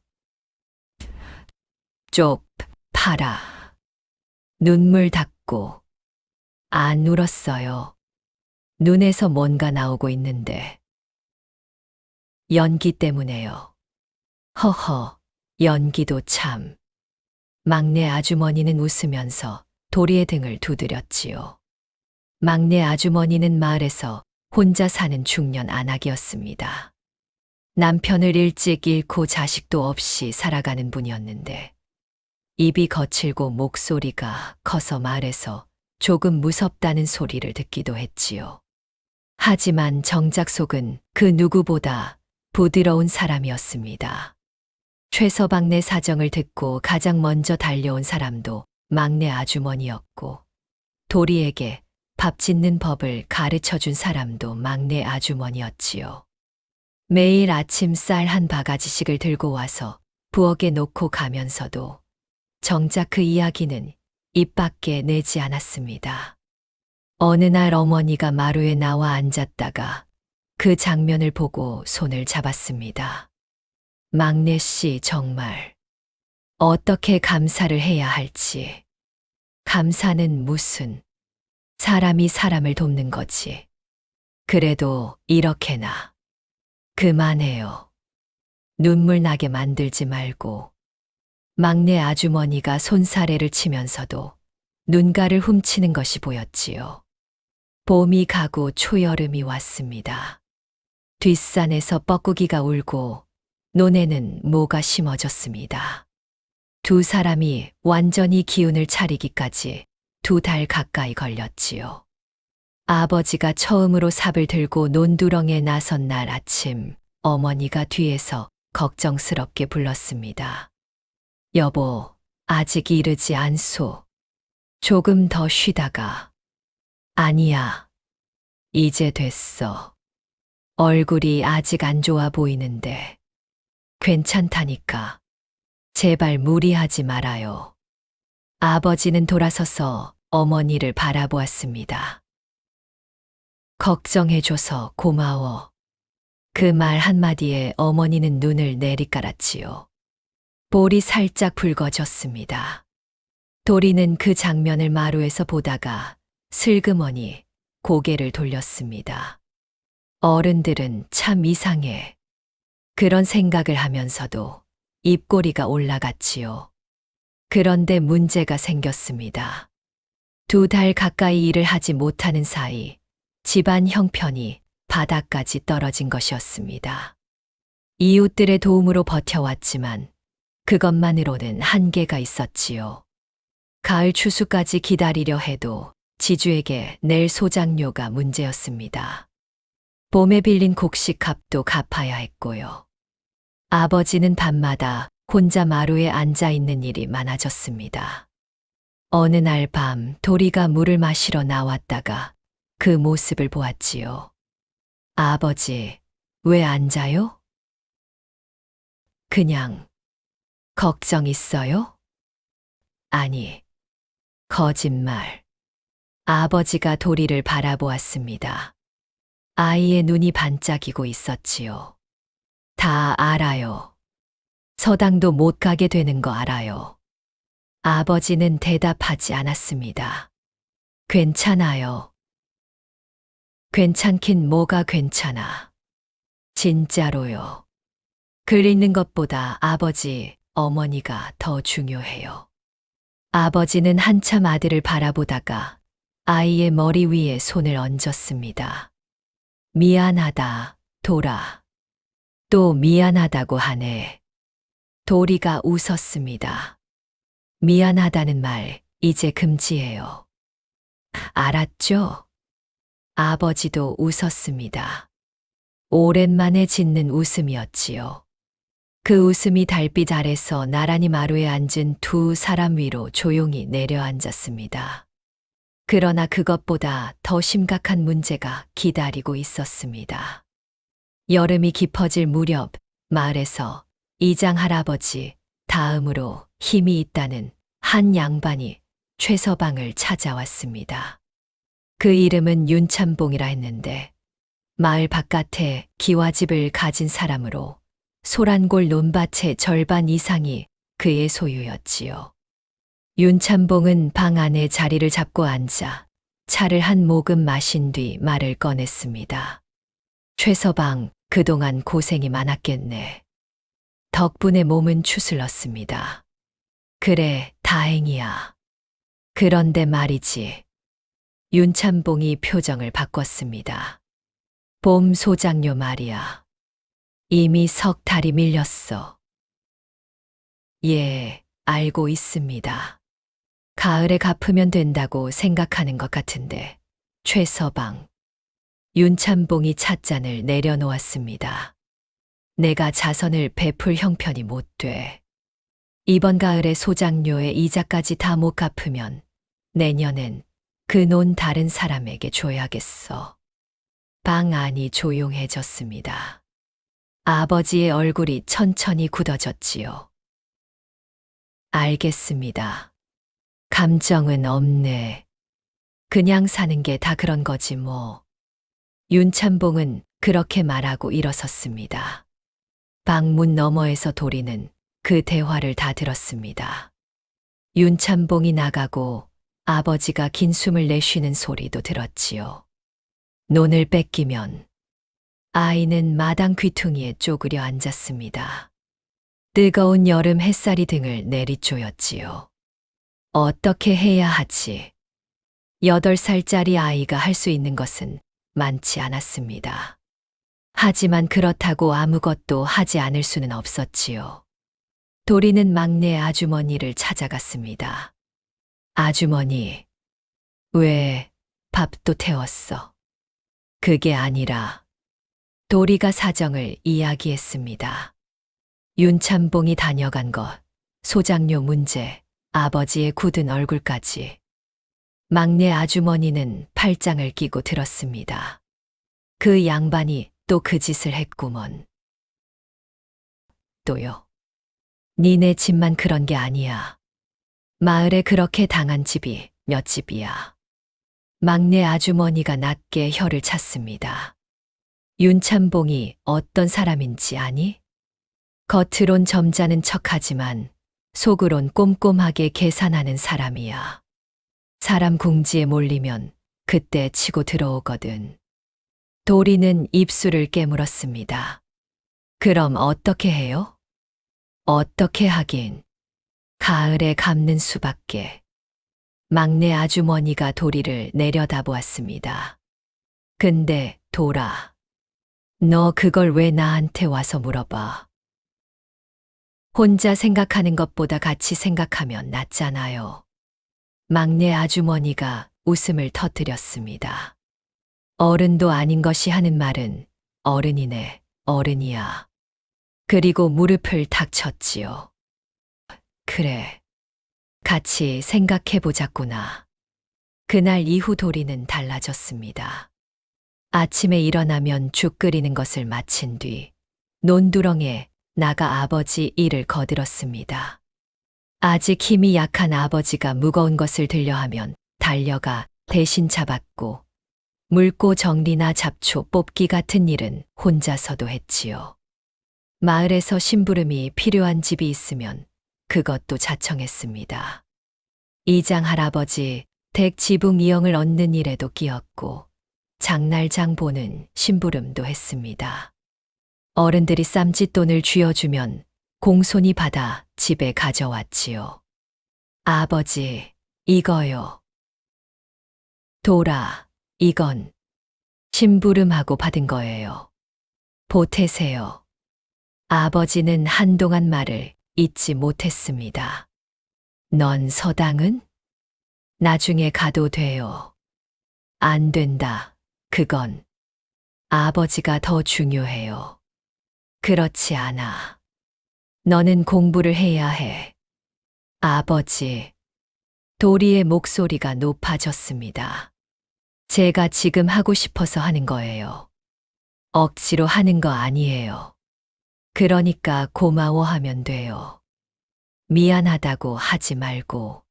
Speaker 3: 쪽, 팔아. 눈물 닦고. 안 울었어요. 눈에서 뭔가 나오고 있는데. 연기 때문에요. 허허, 연기도 참. 막내 아주머니는 웃으면서 도리의 등을 두드렸지요. 막내 아주머니는 마을에서 혼자 사는 중년 안악이었습니다. 남편을 일찍 잃고 자식도 없이 살아가는 분이었는데 입이 거칠고 목소리가 커서 말해서 조금 무섭다는 소리를 듣기도 했지요. 하지만 정작 속은 그 누구보다 부드러운 사람이었습니다. 최서방네 사정을 듣고 가장 먼저 달려온 사람도 막내 아주머니였고 도리에게 밥 짓는 법을 가르쳐 준 사람도 막내 아주머니였지요. 매일 아침 쌀 한 바가지씩을 들고 와서 부엌에 놓고 가면서도 정작 그 이야기는 입 밖에 내지 않았습니다. 어느 날 어머니가 마루에 나와 앉았다가 그 장면을 보고 손을 잡았습니다. 막내 씨 정말 어떻게 감사를 해야 할지. 감사는 무슨 사람이 사람을 돕는 거지. 그래도 이렇게나. 그만해요. 눈물 나게 만들지 말고. 막내 아주머니가 손사래를 치면서도 눈가를 훔치는 것이 보였지요. 봄이 가고 초여름이 왔습니다. 뒷산에서 뻐꾸기가 울고 논에는 모가 심어졌습니다. 두 사람이 완전히 기운을 차리기까지 2달 가까이 걸렸지요. 아버지가 처음으로 삽을 들고 논두렁에 나선 날 아침 어머니가 뒤에서 걱정스럽게 불렀습니다. 여보, 아직 이르지 않소. 조금 더 쉬다가. 아니야. 이제 됐어. 얼굴이 아직 안 좋아 보이는데. 괜찮다니까. 제발 무리하지 말아요. 아버지는 돌아서서 어머니를 바라보았습니다. 걱정해줘서 고마워. 그 말 한마디에 어머니는 눈을 내리깔았지요. 볼이 살짝 붉어졌습니다. 도리는 그 장면을 마루에서 보다가 슬그머니 고개를 돌렸습니다. 어른들은 참 이상해. 그런 생각을 하면서도 입꼬리가 올라갔지요. 그런데 문제가 생겼습니다. 2달 가까이 일을 하지 못하는 사이 집안 형편이 바닥까지 떨어진 것이었습니다. 이웃들의 도움으로 버텨왔지만 그것만으로는 한계가 있었지요. 가을 추수까지 기다리려 해도 지주에게 낼 소장료가 문제였습니다. 봄에 빌린 곡식값도 갚아야 했고요. 아버지는 밤마다 혼자 마루에 앉아 있는 일이 많아졌습니다. 어느 날 밤 도리가 물을 마시러 나왔다가 그 모습을 보았지요. 아버지, 왜 앉아요? 그냥 걱정 있어요? 아니, 거짓말. 아버지가 도리를 바라보았습니다. 아이의 눈이 반짝이고 있었지요. 다 알아요. 서당도 못 가게 되는 거 알아요. 아버지는 대답하지 않았습니다. 괜찮아요. 괜찮긴 뭐가 괜찮아. 진짜로요. 글 읽는 것보다 아버지, 어머니가 더 중요해요. 아버지는 한참 아들을 바라보다가 아이의 머리 위에 손을 얹었습니다. 미안하다, 돌아. 또 미안하다고 하네. 도리가 웃었습니다. 미안하다는 말 이제 금지해요. 알았죠? 아버지도 웃었습니다. 오랜만에 짓는 웃음이었지요. 그 웃음이 달빛 아래서 나란히 마루에 앉은 두 사람 위로 조용히 내려앉았습니다. 그러나 그것보다 더 심각한 문제가 기다리고 있었습니다. 여름이 깊어질 무렵 마을에서 이장 할아버지 다음으로 힘이 있다는 한 양반이 최서방을 찾아왔습니다. 그 이름은 윤참봉이라 했는데 마을 바깥에 기와집을 가진 사람으로 소란골 논밭의 절반 이상이 그의 소유였지요. 윤참봉은 방 안에 자리를 잡고 앉아 차를 한 모금 마신 뒤 말을 꺼냈습니다. 최서방, 그동안 고생이 많았겠네. 덕분에 몸은 추슬렀습니다. 그래, 다행이야. 그런데 말이지. 윤참봉이 표정을 바꿨습니다. 봄 소장료 말이야. 이미 석 달이 밀렸어. 예, 알고 있습니다. 가을에 갚으면 된다고 생각하는 것 같은데, 최서방. 윤참봉이 찻잔을 내려놓았습니다. 내가 자선을 베풀 형편이 못 돼. 이번 가을에 소장료의 이자까지 다 못 갚으면 내년엔 그 논 다른 사람에게 줘야겠어. 방 안이 조용해졌습니다. 아버지의 얼굴이 천천히 굳어졌지요. 알겠습니다. 감정은 없네. 그냥 사는 게 다 그런 거지 뭐. 윤참봉은 그렇게 말하고 일어섰습니다. 방문 너머에서 도리는 그 대화를 다 들었습니다. 윤참봉이 나가고 아버지가 긴 숨을 내쉬는 소리도 들었지요. 논을 뺏기면 아이는 마당 귀퉁이에 쪼그려 앉았습니다. 뜨거운 여름 햇살이 등을 내리쪼였지요. 어떻게 해야 하지? 8살짜리 아이가 할 수 있는 것은 많지 않았습니다. 하지만 그렇다고 아무것도 하지 않을 수는 없었지요. 도리는 막내 아주머니를 찾아갔습니다. 아주머니, 왜 밥도 태웠어? 그게 아니라 도리가 사정을 이야기했습니다. 윤참봉이 다녀간 것, 소장료 문제, 아버지의 굳은 얼굴까지. 막내 아주머니는 팔짱을 끼고 들었습니다. 그 양반이 또 그 짓을 했구먼. 또요. 니네 집만 그런 게 아니야. 마을에 그렇게 당한 집이 몇 집이야. 막내 아주머니가 낮게 혀를 찼습니다. 윤참봉이 어떤 사람인지 아니? 겉으론 점잖은 척하지만 속으론 꼼꼼하게 계산하는 사람이야. 사람 궁지에 몰리면 그때 치고 들어오거든. 도리는 입술을 깨물었습니다. 그럼 어떻게 해요? 어떻게 하긴. 가을에 갚는 수밖에. 막내 아주머니가 도리를 내려다보았습니다. 근데 도라, 너 그걸 왜 나한테 와서 물어봐? 혼자 생각하는 것보다 같이 생각하면 낫잖아요. 막내 아주머니가 웃음을 터뜨렸습니다. 어른도 아닌 것이 하는 말은 어른이네, 어른이야. 그리고 무릎을 탁 쳤지요. 그래, 같이 생각해보자꾸나. 그날 이후 도리는 달라졌습니다. 아침에 일어나면 죽 끓이는 것을 마친 뒤 논두렁에 나가 아버지 일을 거들었습니다. 아직 힘이 약한 아버지가 무거운 것을 들려 하면 달려가 대신 잡았고 물고 정리나 잡초 뽑기 같은 일은 혼자서도 했지요. 마을에서 심부름이 필요한 집이 있으면 그것도 자청했습니다. 이장 할아버지 댁 지붕 이영을 얻는 일에도 끼었고 장날장 보는 심부름도 했습니다. 어른들이 쌈짓돈을 쥐어주면 공손히 받아 집에 가져왔지요. 아버지, 이거요. 도라, 이건 심부름하고 받은 거예요. 보태세요. 아버지는 한동안 말을 잊지 못했습니다. 넌 서당은? 나중에 가도 돼요. 안 된다. 그건 아버지가 더 중요해요. 그렇지 않아. 너는 공부를 해야 해. 아버지. 도리의 목소리가 높아졌습니다. 제가 지금 하고 싶어서 하는 거예요. 억지로 하는 거 아니에요. 그러니까 고마워하면 돼요. 미안하다고 하지 말고.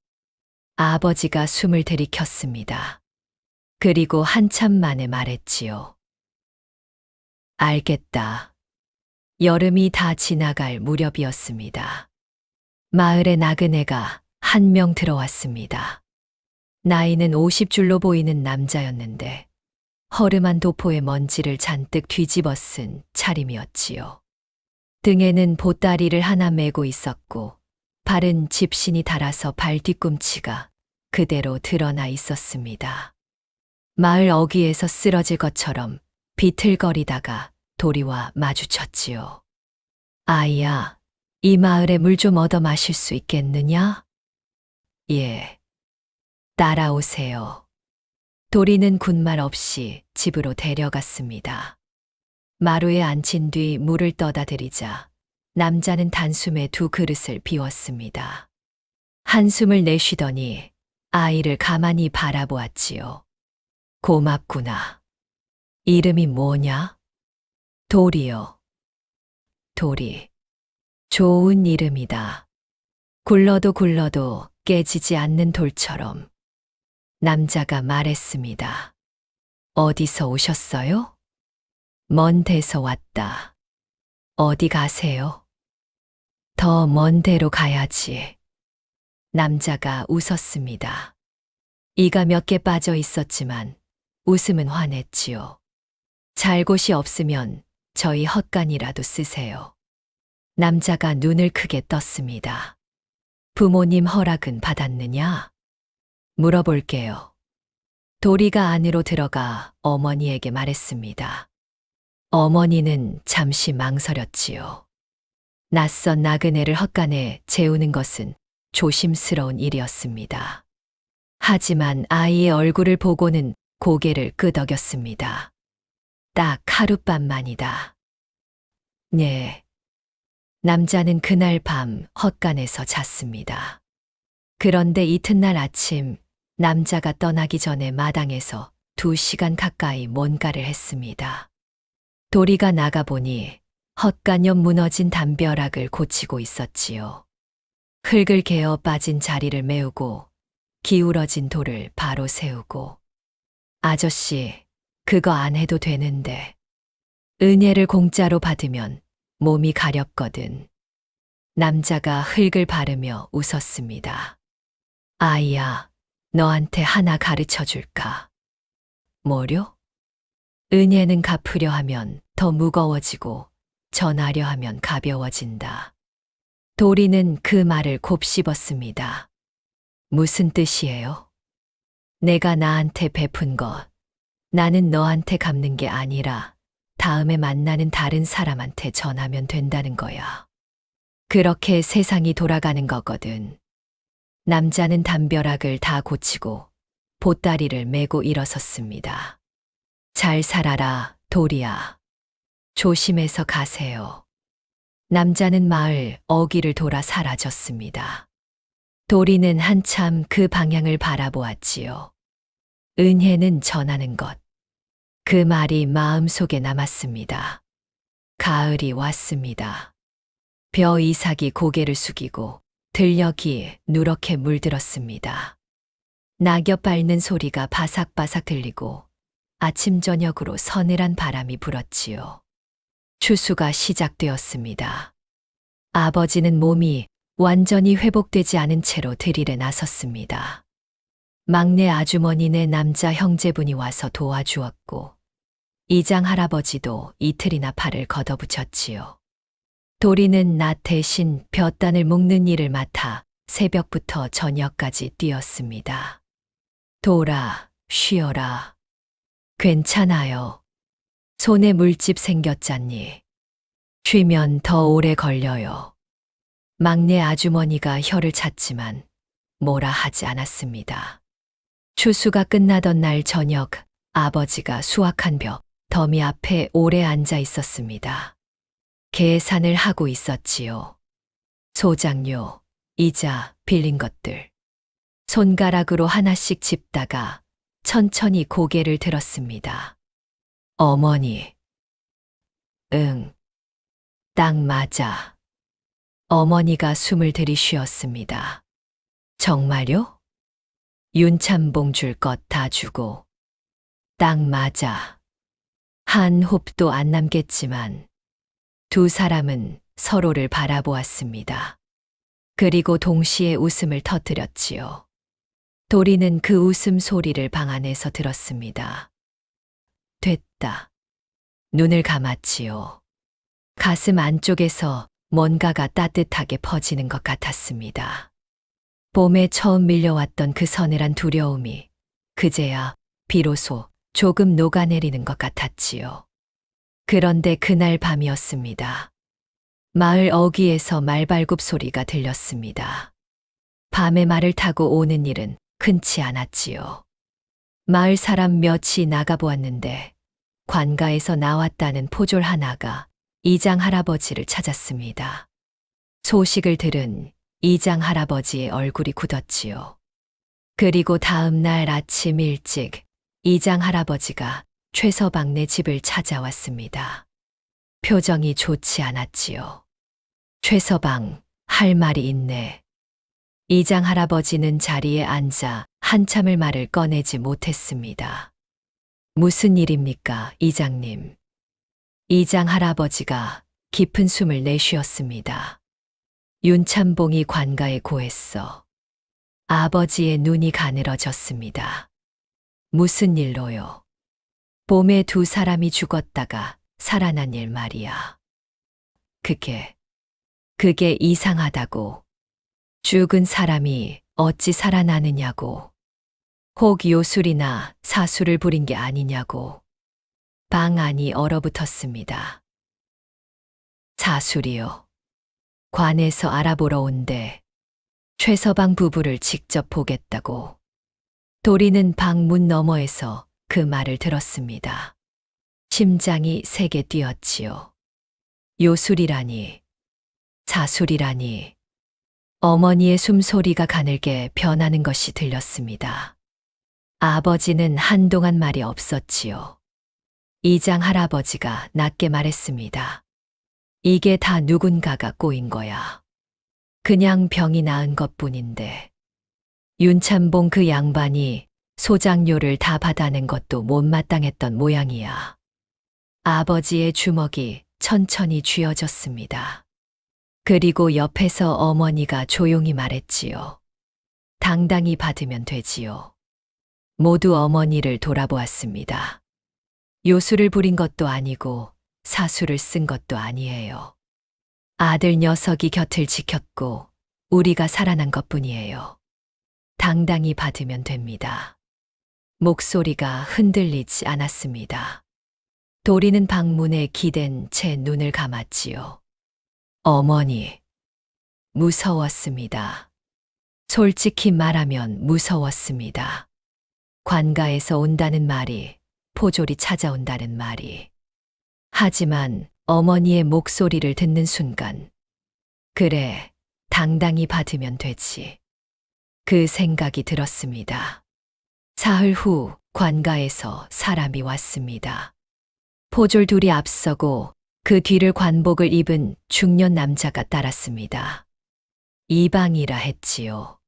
Speaker 3: 아버지가 숨을 들이켰습니다. 그리고 한참 만에 말했지요. 알겠다. 여름이 다 지나갈 무렵이었습니다. 마을에 나그네가 한 명 들어왔습니다. 나이는 50줄로 보이는 남자였는데 허름한 도포에 먼지를 잔뜩 뒤집어 쓴 차림이었지요. 등에는 보따리를 하나 메고 있었고 발은 집신이 달아서 발 뒤꿈치가 그대로 드러나 있었습니다. 마을 어귀에서 쓰러질 것처럼 비틀거리다가 도리와 마주쳤지요. 아이야, 이 마을에 물 좀 얻어 마실 수 있겠느냐? 예. 따라오세요. 도리는 군말 없이 집으로 데려갔습니다. 마루에 앉힌 뒤 물을 떠다 드리자 남자는 단숨에 2 그릇을 비웠습니다. 한숨을 내쉬더니 아이를 가만히 바라보았지요. 고맙구나. 이름이 뭐냐? 도리요. 도리. 좋은 이름이다. 굴러도 굴러도 깨지지 않는 돌처럼. 남자가 말했습니다. 어디서 오셨어요? 먼 데서 왔다. 어디 가세요? 더 먼 데로 가야지. 남자가 웃었습니다. 이가 몇 개 빠져 있었지만 웃음은 환했지요. 잘 곳이 없으면 저희 헛간이라도 쓰세요. 남자가 눈을 크게 떴습니다. 부모님 허락은 받았느냐? 물어볼게요. 도리가 안으로 들어가 어머니에게 말했습니다. 어머니는 잠시 망설였지요. 낯선 나그네를 헛간에 재우는 것은 조심스러운 일이었습니다. 하지만 아이의 얼굴을 보고는 고개를 끄덕였습니다. 딱 하룻밤만이다. 네. 남자는 그날 밤 헛간에서 잤습니다. 그런데 이튿날 아침 남자가 떠나기 전에 마당에서 2시간 가까이 뭔가를 했습니다. 도리가 나가보니 헛간 옆 무너진 담벼락을 고치고 있었지요. 흙을 개어 빠진 자리를 메우고 기울어진 돌을 바로 세우고. 아저씨, 그거 안 해도 되는데. 은혜를 공짜로 받으면 몸이 가렵거든. 남자가 흙을 바르며 웃었습니다. 아이야, 너한테 하나 가르쳐 줄까? 뭐려? 은혜는 갚으려 하면 더 무거워지고 전하려 하면 가벼워진다. 도리는 그 말을 곱씹었습니다. 무슨 뜻이에요? 내가 나한테 베푼 것, 나는 너한테 갚는 게 아니라 다음에 만나는 다른 사람한테 전하면 된다는 거야. 그렇게 세상이 돌아가는 거거든. 남자는 담벼락을 다 고치고 보따리를 메고 일어섰습니다. 잘 살아라, 도리야. 조심해서 가세요. 남자는 마을 어귀를 돌아 사라졌습니다. 도리는 한참 그 방향을 바라보았지요. 은혜는 전하는 것. 그 말이 마음속에 남았습니다. 가을이 왔습니다. 벼 이삭이 고개를 숙이고 들녘이 누렇게 물들었습니다. 낙엽 밟는 소리가 바삭바삭 들리고 아침 저녁으로 서늘한 바람이 불었지요. 추수가 시작되었습니다. 아버지는 몸이 완전히 회복되지 않은 채로 드릴에 나섰습니다. 막내 아주머니네 남자 형제분이 와서 도와주었고 이장 할아버지도 이틀이나 팔을 걷어붙였지요. 도리는 나 대신 볕단을 묶는 일을 맡아 새벽부터 저녁까지 뛰었습니다. 돌아, 쉬어라. 괜찮아요. 손에 물집 생겼잖니. 쉬면 더 오래 걸려요. 막내 아주머니가 혀를 찼지만 뭐라 하지 않았습니다. 추수가 끝나던 날 저녁 아버지가 수확한 벼 더미 앞에 오래 앉아 있었습니다. 계산을 하고 있었지요. 소장료, 이자, 빌린 것들. 손가락으로 하나씩 짚다가 천천히 고개를 들었습니다. 어머니, 응. 딱 맞아. 어머니가 숨을 들이쉬었습니다. 정말요? 윤참봉 줄 것 다 주고. 딱 맞아. 한 홉도 안 남겠지만 두 사람은 서로를 바라보았습니다. 그리고 동시에 웃음을 터뜨렸지요. 도리는 그 웃음 소리를 방 안에서 들었습니다. 됐다. 눈을 감았지요. 가슴 안쪽에서 뭔가가 따뜻하게 퍼지는 것 같았습니다. 봄에 처음 밀려왔던 그 서늘한 두려움이 그제야 비로소 조금 녹아내리는 것 같았지요. 그런데 그날 밤이었습니다. 마을 어귀에서 말발굽 소리가 들렸습니다. 밤에 말을 타고 오는 일은 흔치 않았지요. 마을 사람 몇이 나가보았는데 관가에서 나왔다는 포졸 하나가 이장 할아버지를 찾았습니다. 소식을 들은 이장 할아버지의 얼굴이 굳었지요. 그리고 다음 날 아침 일찍 이장 할아버지가 최서방네 집을 찾아왔습니다. 표정이 좋지 않았지요. 최서방, 할 말이 있네. 이장 할아버지는 자리에 앉아 한참을 말을 꺼내지 못했습니다. 무슨 일입니까, 이장님? 이장 할아버지가 깊은 숨을 내쉬었습니다. 윤참봉이 관가에 고했어. 아버지의 눈이 가늘어졌습니다. 무슨 일로요? 봄에 두 사람이 죽었다가 살아난 일 말이야. 그게 이상하다고. 죽은 사람이 어찌 살아나느냐고. 혹 요술이나 사술을 부린 게 아니냐고. 방 안이 얼어붙었습니다. 사술이요. 관에서 알아보러 온대. 최서방 부부를 직접 보겠다고. 도리는 방 문 너머에서 그 말을 들었습니다. 심장이 세게 뛰었지요. 요술이라니, 사술이라니. 어머니의 숨소리가 가늘게 변하는 것이 들렸습니다. 아버지는 한동안 말이 없었지요. 이장 할아버지가 낮게 말했습니다. 이게 다 누군가가 꼬인 거야. 그냥 병이 나은 것뿐인데. 윤참봉 그 양반이 소장료를 다 받아낸 것도 못마땅했던 모양이야. 아버지의 주먹이 천천히 쥐어졌습니다. 그리고 옆에서 어머니가 조용히 말했지요. 당당히 받으면 되지요. 모두 어머니를 돌아보았습니다. 요술을 부린 것도 아니고 사술을 쓴 것도 아니에요. 아들 녀석이 곁을 지켰고 우리가 살아난 것뿐이에요. 당당히 받으면 됩니다. 목소리가 흔들리지 않았습니다. 도리는 방문에 기댄 채 눈을 감았지요. 어머니, 무서웠습니다. 솔직히 말하면 무서웠습니다. 관가에서 온다는 말이, 포졸이 찾아온다는 말이. 하지만 어머니의 목소리를 듣는 순간, 그래, 당당히 받으면 되지. 그 생각이 들었습니다. 사흘 후 관가에서 사람이 왔습니다. 포졸 둘이 앞서고 그 뒤를 관복을 입은 중년 남자가 따랐습니다. 이방이라 했지요.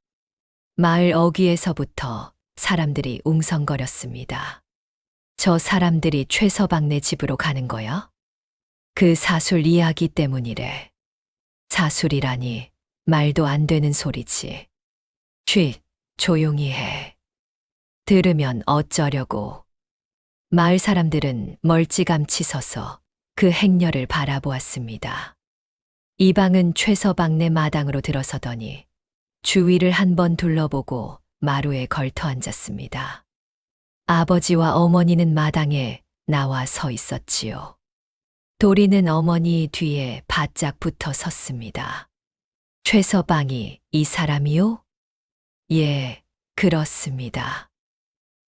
Speaker 3: 마을 어귀에서부터 사람들이 웅성거렸습니다. 저 사람들이 최서방네 집으로 가는 거야? 그 사술 이야기 때문이래. 사술이라니 말도 안 되는 소리지. 조용히 해. 들으면 어쩌려고. 마을 사람들은 멀찌감치 서서 그 행렬을 바라보았습니다. 이방은 최서방네 마당으로 들어서더니 주위를 한번 둘러보고 마루에 걸터 앉았습니다. 아버지와 어머니는 마당에 나와 서 있었지요. 도리는 어머니 뒤에 바짝 붙어 섰습니다. 최서방이 이 사람이요? 예, 그렇습니다.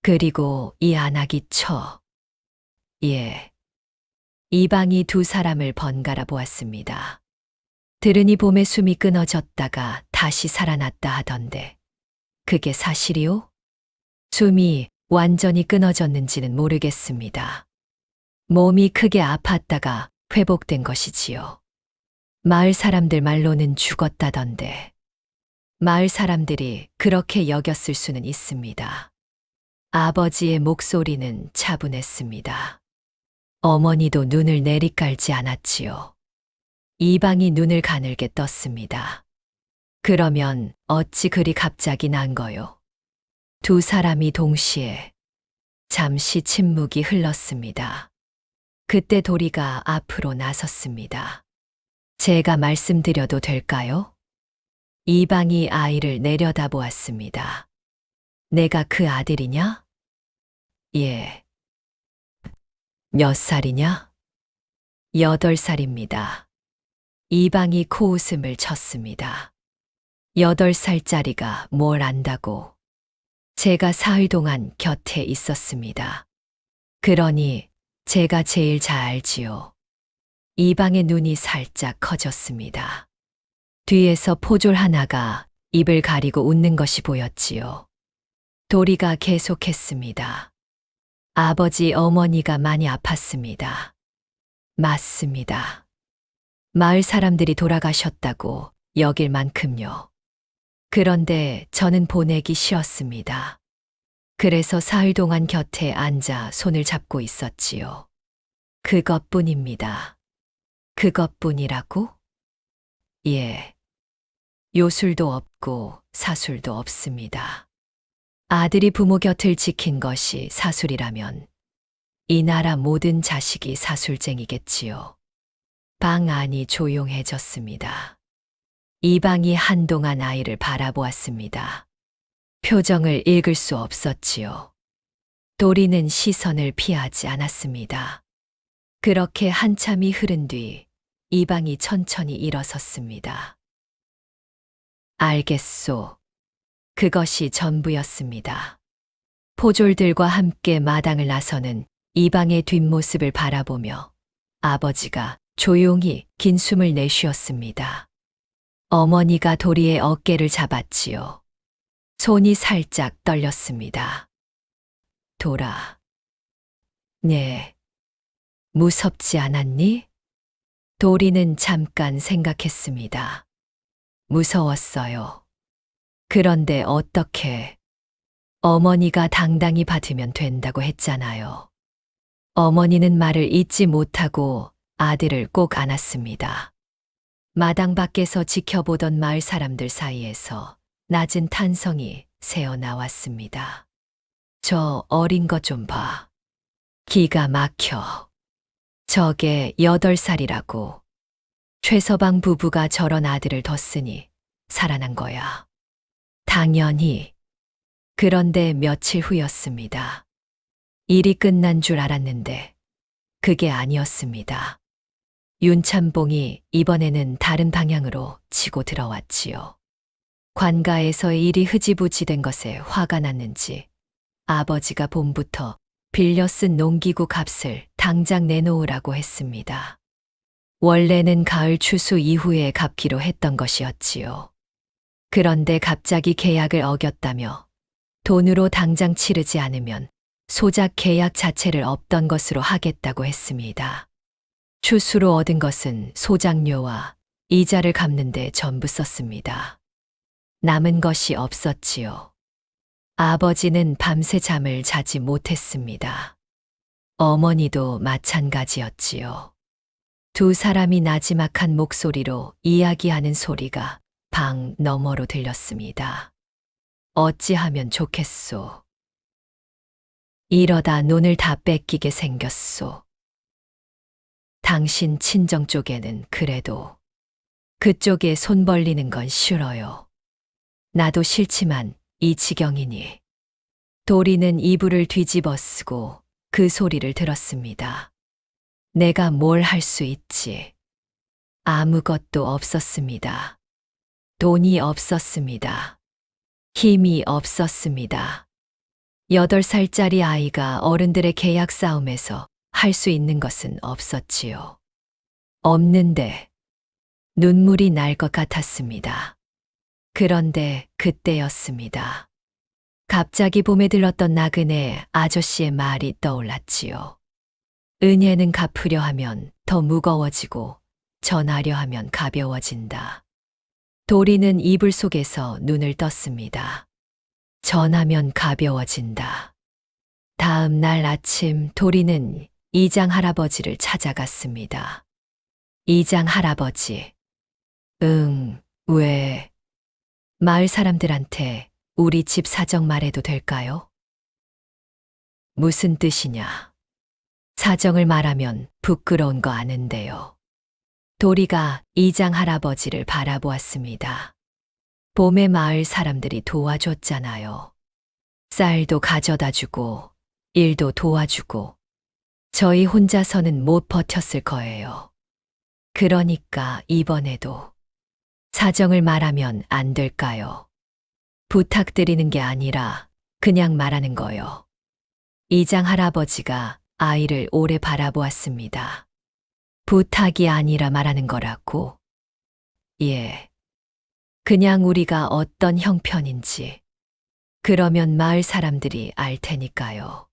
Speaker 3: 그리고 이 안하기 처. 예. 이방이 두 사람을 번갈아 보았습니다. 들으니 봄에 숨이 끊어졌다가 다시 살아났다 하던데 그게 사실이요? 숨이 완전히 끊어졌는지는 모르겠습니다. 몸이 크게 아팠다가 회복된 것이지요. 마을 사람들 말로는 죽었다던데. 마을 사람들이 그렇게 여겼을 수는 있습니다. 아버지의 목소리는 차분했습니다. 어머니도 눈을 내리깔지 않았지요. 이방이 눈을 가늘게 떴습니다. 그러면 어찌 그리 갑자기 난 거요? 두 사람이 동시에 잠시 침묵이 흘렀습니다. 그때 도리가 앞으로 나섰습니다. 제가 말씀드려도 될까요? 이방이 아이를 내려다보았습니다. 내가 그 아들이냐? 예. 몇 살이냐? 8살입니다. 이방이 코웃음을 쳤습니다. 8살짜리가 뭘 안다고. 제가 사흘 동안 곁에 있었습니다. 그러니 제가 제일 잘 알지요. 이방의 눈이 살짝 커졌습니다. 뒤에서 포졸 하나가 입을 가리고 웃는 것이 보였지요. 도리가 계속했습니다. 아버지 어머니가 많이 아팠습니다. 맞습니다. 마을 사람들이 돌아가셨다고 여길 만큼요. 그런데 저는 보내기 싫었습니다. 그래서 사흘 동안 곁에 앉아 손을 잡고 있었지요. 그것뿐입니다. 그것뿐이라고? 예. 요술도 없고 사술도 없습니다. 아들이 부모 곁을 지킨 것이 사술이라면 이 나라 모든 자식이 사술쟁이겠지요. 방 안이 조용해졌습니다. 이방이 한동안 아이를 바라보았습니다. 표정을 읽을 수 없었지요. 도리는 시선을 피하지 않았습니다. 그렇게 한참이 흐른 뒤 이방이 천천히 일어섰습니다. 알겠소. 그것이 전부였습니다. 포졸들과 함께 마당을 나서는 이방의 뒷모습을 바라보며 아버지가 조용히 긴 숨을 내쉬었습니다. 어머니가 도리의 어깨를 잡았지요. 손이 살짝 떨렸습니다. 돌아. 네. 무섭지 않았니? 도리는 잠깐 생각했습니다. 무서웠어요. 그런데 어떻게? 어머니가 당당히 받으면 된다고 했잖아요. 어머니는 말을 잇지 못하고 아들을 꼭 안았습니다. 마당 밖에서 지켜보던 마을 사람들 사이에서 낮은 탄성이 새어 나왔습니다. 저 어린 것 좀 봐. 기가 막혀. 저게 8살이라고. 최서방 부부가 저런 아들을 뒀으니 살아난 거야. 당연히. 그런데 며칠 후였습니다. 일이 끝난 줄 알았는데 그게 아니었습니다. 윤참봉이 이번에는 다른 방향으로 치고 들어왔지요. 관가에서의 일이 흐지부지 된 것에 화가 났는지 아버지가 봄부터 빌려 쓴 농기구 값을 당장 내놓으라고 했습니다. 원래는 가을 추수 이후에 갚기로 했던 것이었지요. 그런데 갑자기 계약을 어겼다며 돈으로 당장 치르지 않으면 소작 계약 자체를 없던 것으로 하겠다고 했습니다. 추수로 얻은 것은 소작료와 이자를 갚는 데 전부 썼습니다. 남은 것이 없었지요. 아버지는 밤새 잠을 자지 못했습니다. 어머니도 마찬가지였지요. 두 사람이 나지막한 목소리로 이야기하는 소리가 방 너머로 들렸습니다. 어찌하면 좋겠소. 이러다 논을 다 뺏기게 생겼소. 당신 친정 쪽에는 그래도 그쪽에 손 벌리는 건 싫어요. 나도 싫지만 이 지경이니. 도리는 이불을 뒤집어 쓰고 그 소리를 들었습니다. 내가 뭘 할 수 있지. 아무것도 없었습니다. 돈이 없었습니다. 힘이 없었습니다. 8살짜리 아이가 어른들의 계약 싸움에서 할 수 있는 것은 없었지요. 없는데 눈물이 날 것 같았습니다. 그런데 그때였습니다. 갑자기 봄에 들렀던 나그네 아저씨의 말이 떠올랐지요. 은혜는 갚으려 하면 더 무거워지고 전하려 하면 가벼워진다. 도리는 이불 속에서 눈을 떴습니다. 전하면 가벼워진다. 다음 날 아침 도리는 이장 할아버지를 찾아갔습니다. 이장 할아버지. 왜? 마을 사람들한테 우리 집 사정 말해도 될까요? 무슨 뜻이냐? 사정을 말하면 부끄러운 거 아는데요. 도리가 이장 할아버지를 바라보았습니다. 봄에 마을 사람들이 도와줬잖아요. 쌀도 가져다 주고, 일도 도와주고, 저희 혼자서는 못 버텼을 거예요. 그러니까 이번에도 사정을 말하면 안 될까요? 부탁드리는 게 아니라 그냥 말하는 거요. 이장 할아버지가 아이를 오래 바라보았습니다. 부탁이 아니라 말하는 거라고? 예. 그냥 우리가 어떤 형편인지. 그러면 마을 사람들이 알 테니까요.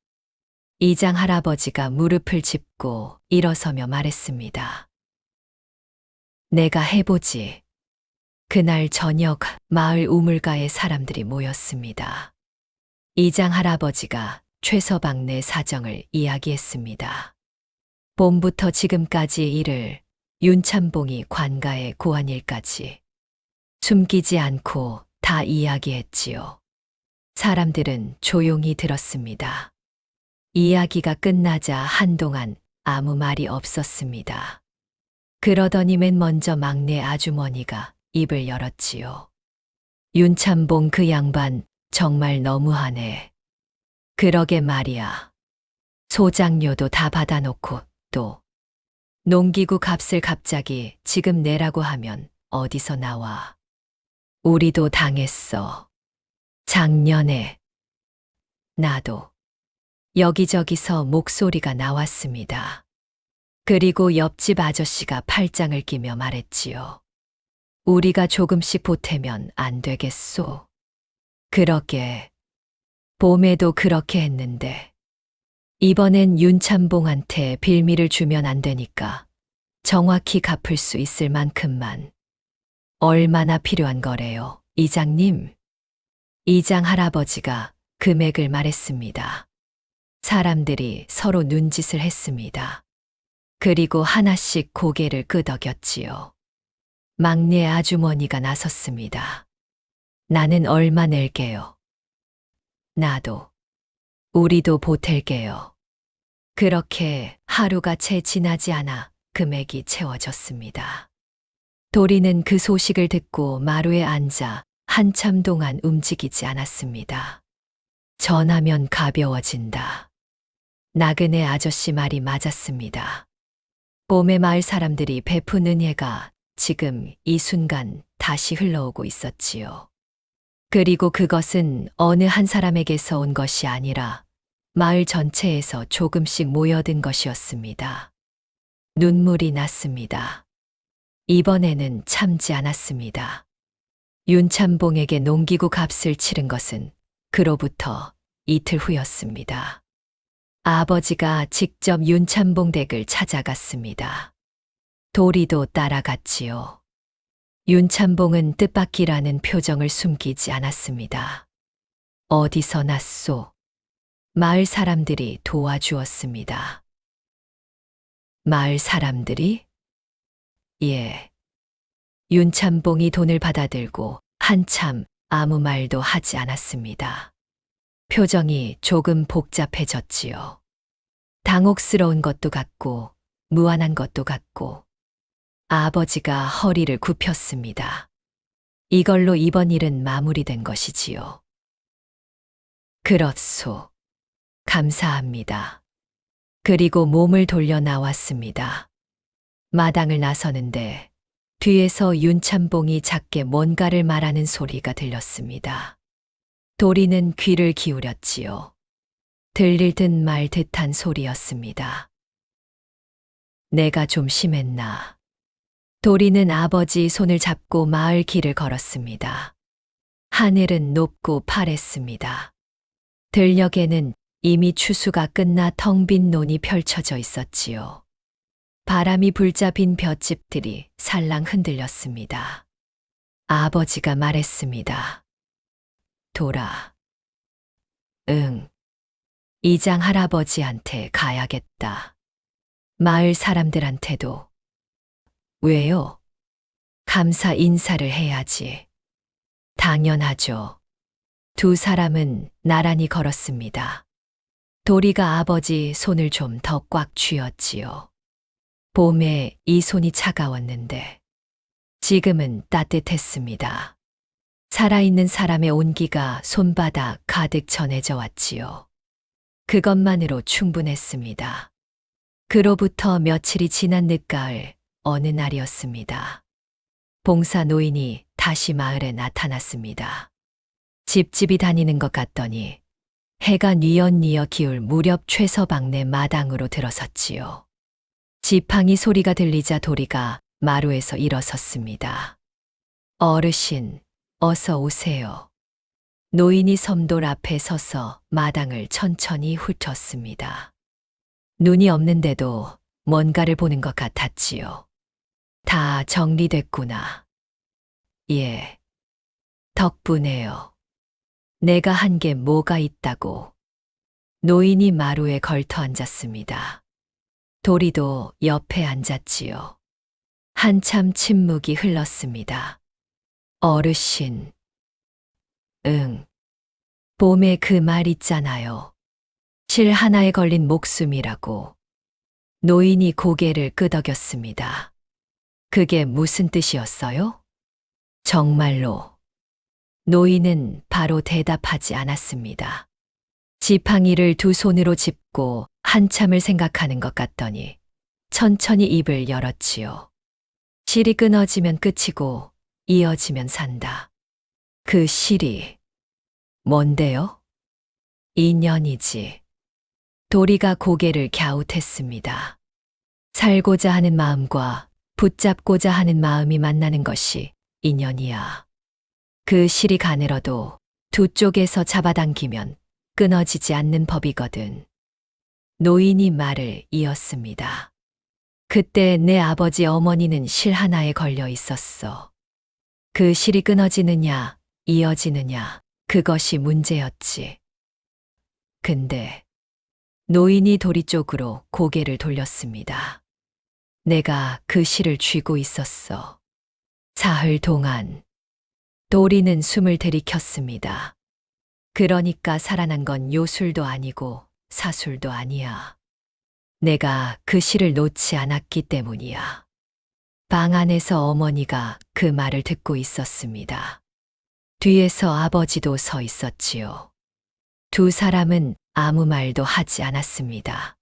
Speaker 3: 이장 할아버지가 무릎을 짚고 일어서며 말했습니다. 내가 해보지. 그날 저녁 마을 우물가에 사람들이 모였습니다. 이장 할아버지가 최서방네 사정을 이야기했습니다. 봄부터 지금까지 일을 윤참봉이 관가에 고한 일까지 숨기지 않고 다 이야기했지요. 사람들은 조용히 들었습니다. 이야기가 끝나자 한동안 아무 말이 없었습니다. 그러더니 맨 먼저 막내 아주머니가 입을 열었지요. 윤참봉 그 양반 정말 너무하네. 그러게 말이야. 소장료도 다 받아놓고 또 농기구 값을 갑자기 지금 내라고 하면 어디서 나와. 우리도 당했어. 작년에. 나도. 여기저기서 목소리가 나왔습니다. 그리고 옆집 아저씨가 팔짱을 끼며 말했지요. 우리가 조금씩 보태면 안 되겠소. 그러게. 봄에도 그렇게 했는데. 이번엔 윤참봉한테 빌미를 주면 안 되니까 정확히 갚을 수 있을 만큼만. 얼마나 필요한 거래요, 이장님? 이장 할아버지가 금액을 말했습니다. 사람들이 서로 눈짓을 했습니다. 그리고 하나씩 고개를 끄덕였지요. 막내 아주머니가 나섰습니다. 나는 얼마 낼게요. 나도. 우리도 보탤게요. 그렇게 하루가 채 지나지 않아 금액이 채워졌습니다. 도리는 그 소식을 듣고 마루에 앉아 한참 동안 움직이지 않았습니다. 전하면 가벼워진다. 나그네 아저씨 말이 맞았습니다. 봄에 마을 사람들이 베푼 은혜가 지금 이 순간 다시 흘러오고 있었지요. 그리고 그것은 어느 한 사람에게서 온 것이 아니라 마을 전체에서 조금씩 모여든 것이었습니다. 눈물이 났습니다. 이번에는 참지 않았습니다. 윤참봉에게 농기구 값을 치른 것은 그로부터 이틀 후였습니다. 아버지가 직접 윤참봉 댁을 찾아갔습니다. 도리도 따라갔지요. 윤참봉은 뜻밖이라는 표정을 숨기지 않았습니다. 어디서 났소? 마을 사람들이 도와주었습니다. 마을 사람들이? 예. 윤참봉이 돈을 받아들고 한참 아무 말도 하지 않았습니다. 표정이 조금 복잡해졌지요. 당혹스러운 것도 같고 무안한 것도 같고. 아버지가 허리를 굽혔습니다. 이걸로 이번 일은 마무리된 것이지요. 그렇소. 감사합니다. 그리고 몸을 돌려 나왔습니다. 마당을 나서는데 뒤에서 윤참봉이 작게 뭔가를 말하는 소리가 들렸습니다. 도리는 귀를 기울였지요. 들릴 듯 말 듯한 소리였습니다. 내가 좀 심했나. 도리는 아버지 손을 잡고 마을 길을 걸었습니다. 하늘은 높고 파랬습니다. 들녘에는 이미 추수가 끝나 텅 빈 논이 펼쳐져 있었지요. 바람이 불자 빈 볏짚들이 살랑 흔들렸습니다. 아버지가 말했습니다. 돌아. 응. 이장 할아버지한테 가야겠다. 마을 사람들한테도. 왜요? 감사 인사를 해야지. 당연하죠. 두 사람은 나란히 걸었습니다. 도리가 아버지 손을 좀 더 꽉 쥐었지요. 봄에 이 손이 차가웠는데 지금은 따뜻했습니다. 살아있는 사람의 온기가 손바닥 가득 전해져 왔지요. 그것만으로 충분했습니다. 그로부터 며칠이 지난 늦가을 어느 날이었습니다. 봉사 노인이 다시 마을에 나타났습니다. 집집이 다니는 것 같더니 해가 뉘엿뉘엿 기울 무렵 최서방네 마당으로 들어섰지요. 지팡이 소리가 들리자 도리가 마루에서 일어섰습니다. 어르신, 어서 오세요. 노인이 섬돌 앞에 서서 마당을 천천히 훑었습니다. 눈이 없는데도 뭔가를 보는 것 같았지요. 다 정리됐구나. 예. 덕분에요. 내가 한 게 뭐가 있다고. 노인이 마루에 걸터 앉았습니다. 도리도 옆에 앉았지요. 한참 침묵이 흘렀습니다. 어르신. 응. 봄에 그 말 있잖아요. 실 하나에 걸린 목숨이라고. 노인이 고개를 끄덕였습니다. 그게 무슨 뜻이었어요? 정말로. 노인은 바로 대답하지 않았습니다. 지팡이를 두 손으로 짚고 한참을 생각하는 것 같더니 천천히 입을 열었지요. 실이 끊어지면 끝이고 이어지면 산다. 그 실이 뭔데요? 인연이지. 도리가 고개를 갸웃했습니다. 살고자 하는 마음과 붙잡고자 하는 마음이 만나는 것이 인연이야. 그 실이 가늘어도 두 쪽에서 잡아당기면 끊어지지 않는 법이거든. 노인이 말을 이었습니다. 그때 내 아버지 어머니는 실 하나에 걸려 있었어. 그 실이 끊어지느냐, 이어지느냐, 그것이 문제였지. 근데 노인이 도리 쪽으로 고개를 돌렸습니다. 내가 그 실을 쥐고 있었어. 사흘 동안. 도리는 숨을 들이켰습니다. 그러니까 살아난 건 요술도 아니고 사술도 아니야. 내가 그 실을 놓지 않았기 때문이야. 방 안에서 어머니가 그 말을 듣고 있었습니다. 뒤에서 아버지도 서 있었지요. 두 사람은 아무 말도 하지 않았습니다.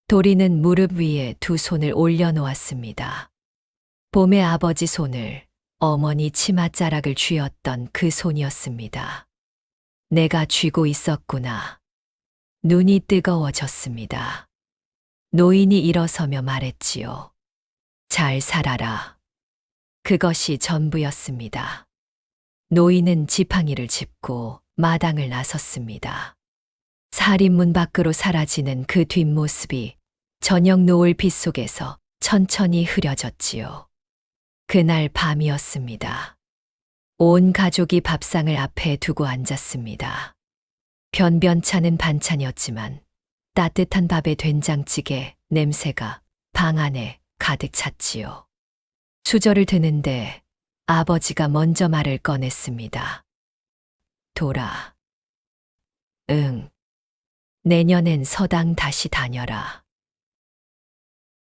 Speaker 3: 도리는 무릎 위에 두 손을 올려놓았습니다. 봄의 아버지 손을 어머니 치맛자락을 쥐었던 그 손이었습니다. 내가 쥐고 있었구나. 눈이 뜨거워졌습니다. 노인이 일어서며 말했지요. 잘 살아라. 그것이 전부였습니다. 노인은 지팡이를 짚고 마당을 나섰습니다. 살인문 밖으로 사라지는 그 뒷모습이 저녁 노을 빛 속에서 천천히 흐려졌지요. 그날 밤이었습니다. 온 가족이 밥상을 앞에 두고 앉았습니다. 변변찮은 반찬이었지만 따뜻한 밥에 된장찌개 냄새가 방 안에 가득 찼지요. 수저를 드는데 아버지가 먼저 말을 꺼냈습니다. 돌아. 응. 내년엔 서당 다시 다녀라.